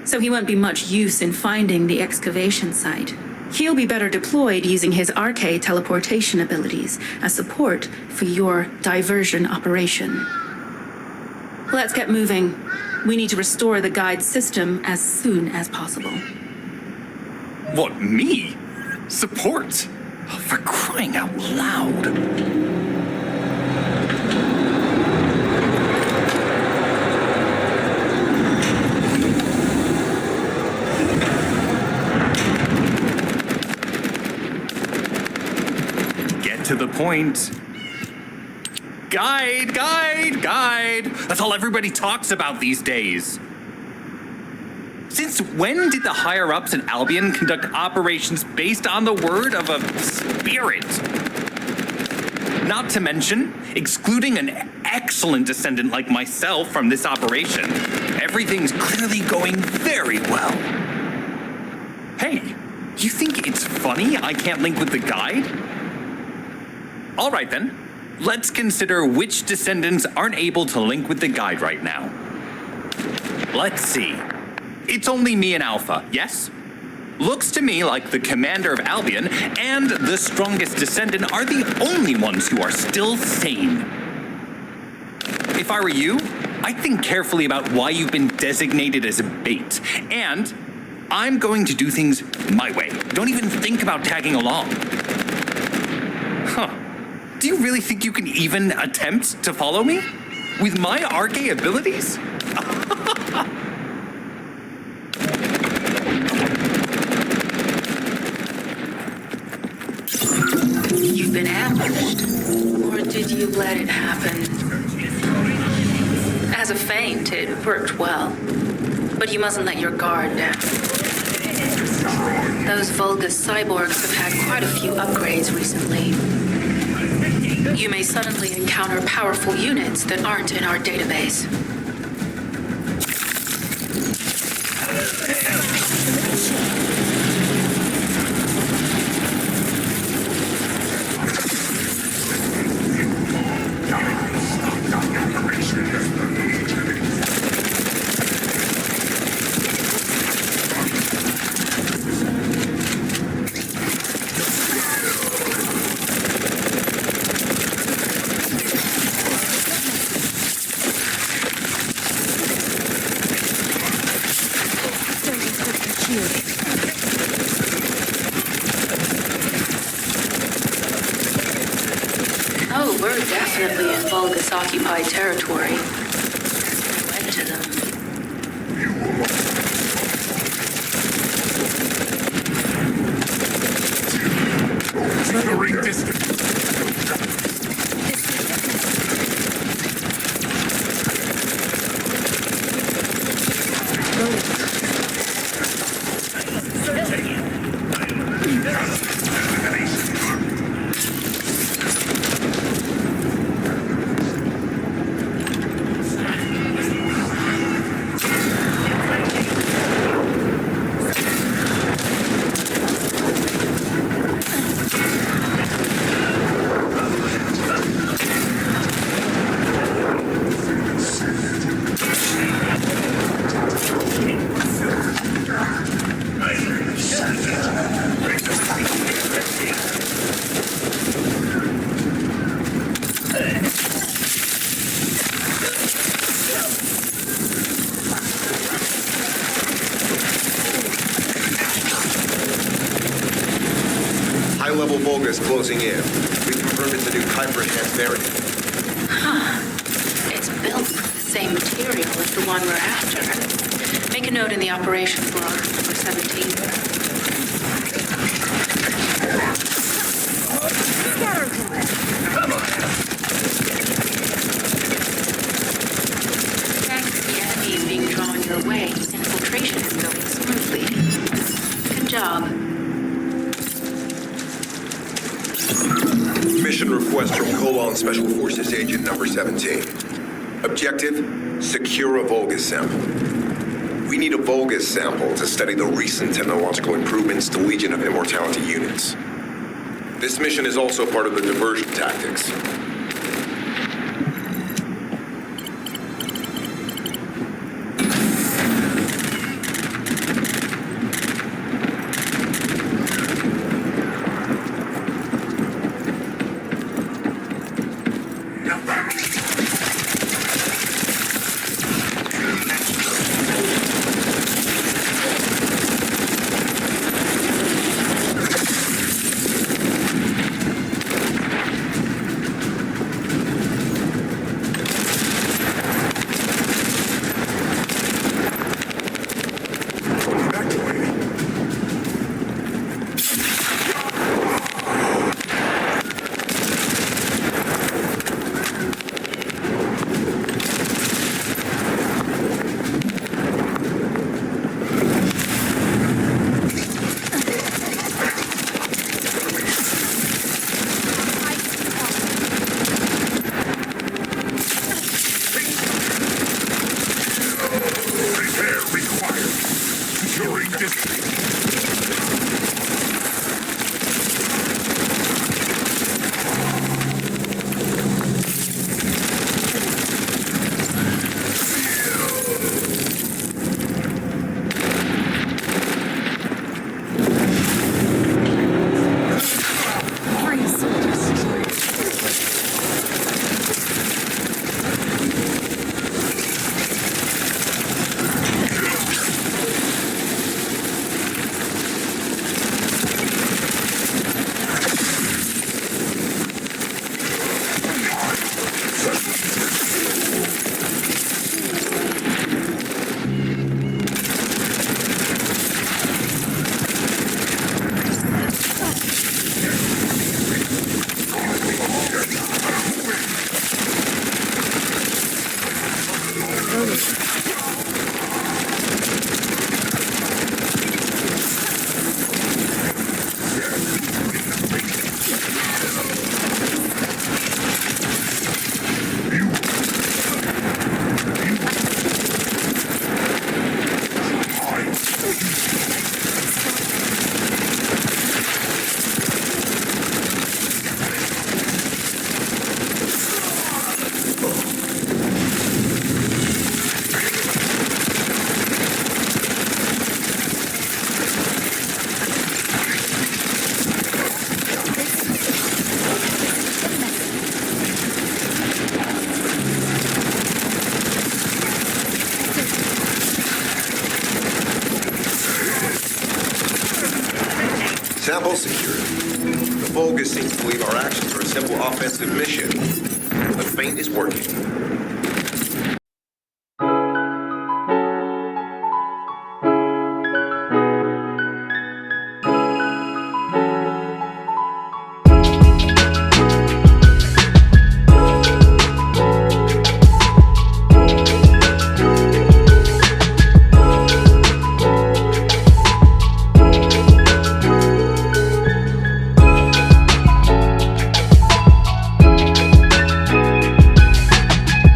so he won't be much use in finding the excavation site. He'll be better deployed using his RK teleportation abilities as support for your diversion operation. Let's get moving. We need to restore the Guide system as soon as possible. What, me? Support? For crying out loud. To the point. Guide, guide, guide. That's all everybody talks about these days. Is Since when did the higher-ups in Albion conduct operations based on the word of a spirit? Not to mention, excluding an excellent descendant like myself from this operation, everything's clearly going very well. Hey, you think it's funny I can't link with the guide? All right then, let's consider which descendants aren't able to link with the guide right now. Let's see. It's only me and Alpha, yes? Looks to me like the commander of Albion and the strongest descendant are the only ones who are still sane. If I were you, I'd think carefully about why you've been designated as a bait, and I'm going to do things my way. Don't even think about tagging along. Huh. Do you really think you can even attempt to follow me? With my RK abilities? You've been ambushed. Or did you let it happen? As a feint, it worked well. But you mustn't let your guard down. Those Vulgus cyborgs have had quite a few upgrades recently. You may suddenly encounter powerful units that aren't in our database. Oh, we're definitely in Vulgus-occupied territory. Went to them. Triggering distance. High-level Vulgus closing in. We confirmed it's a new Kuiper-enhanced variant. Huh. It's built with the same material as the one we're after. Make a note in the operations log, number 17. Thanks to the enemy being drawn your way, infiltration is going smoothly. Good job. Mission request from Colon Special Forces Agent number 17. Objective, secure a Vulgus sample. We need a Vulgus sample to study the recent technological improvements to Legion of Immortality units. This mission is also part of the diversion tactics. Sample secured. The Vulgus seems to believe our actions are a simple offensive mission. The feint is working.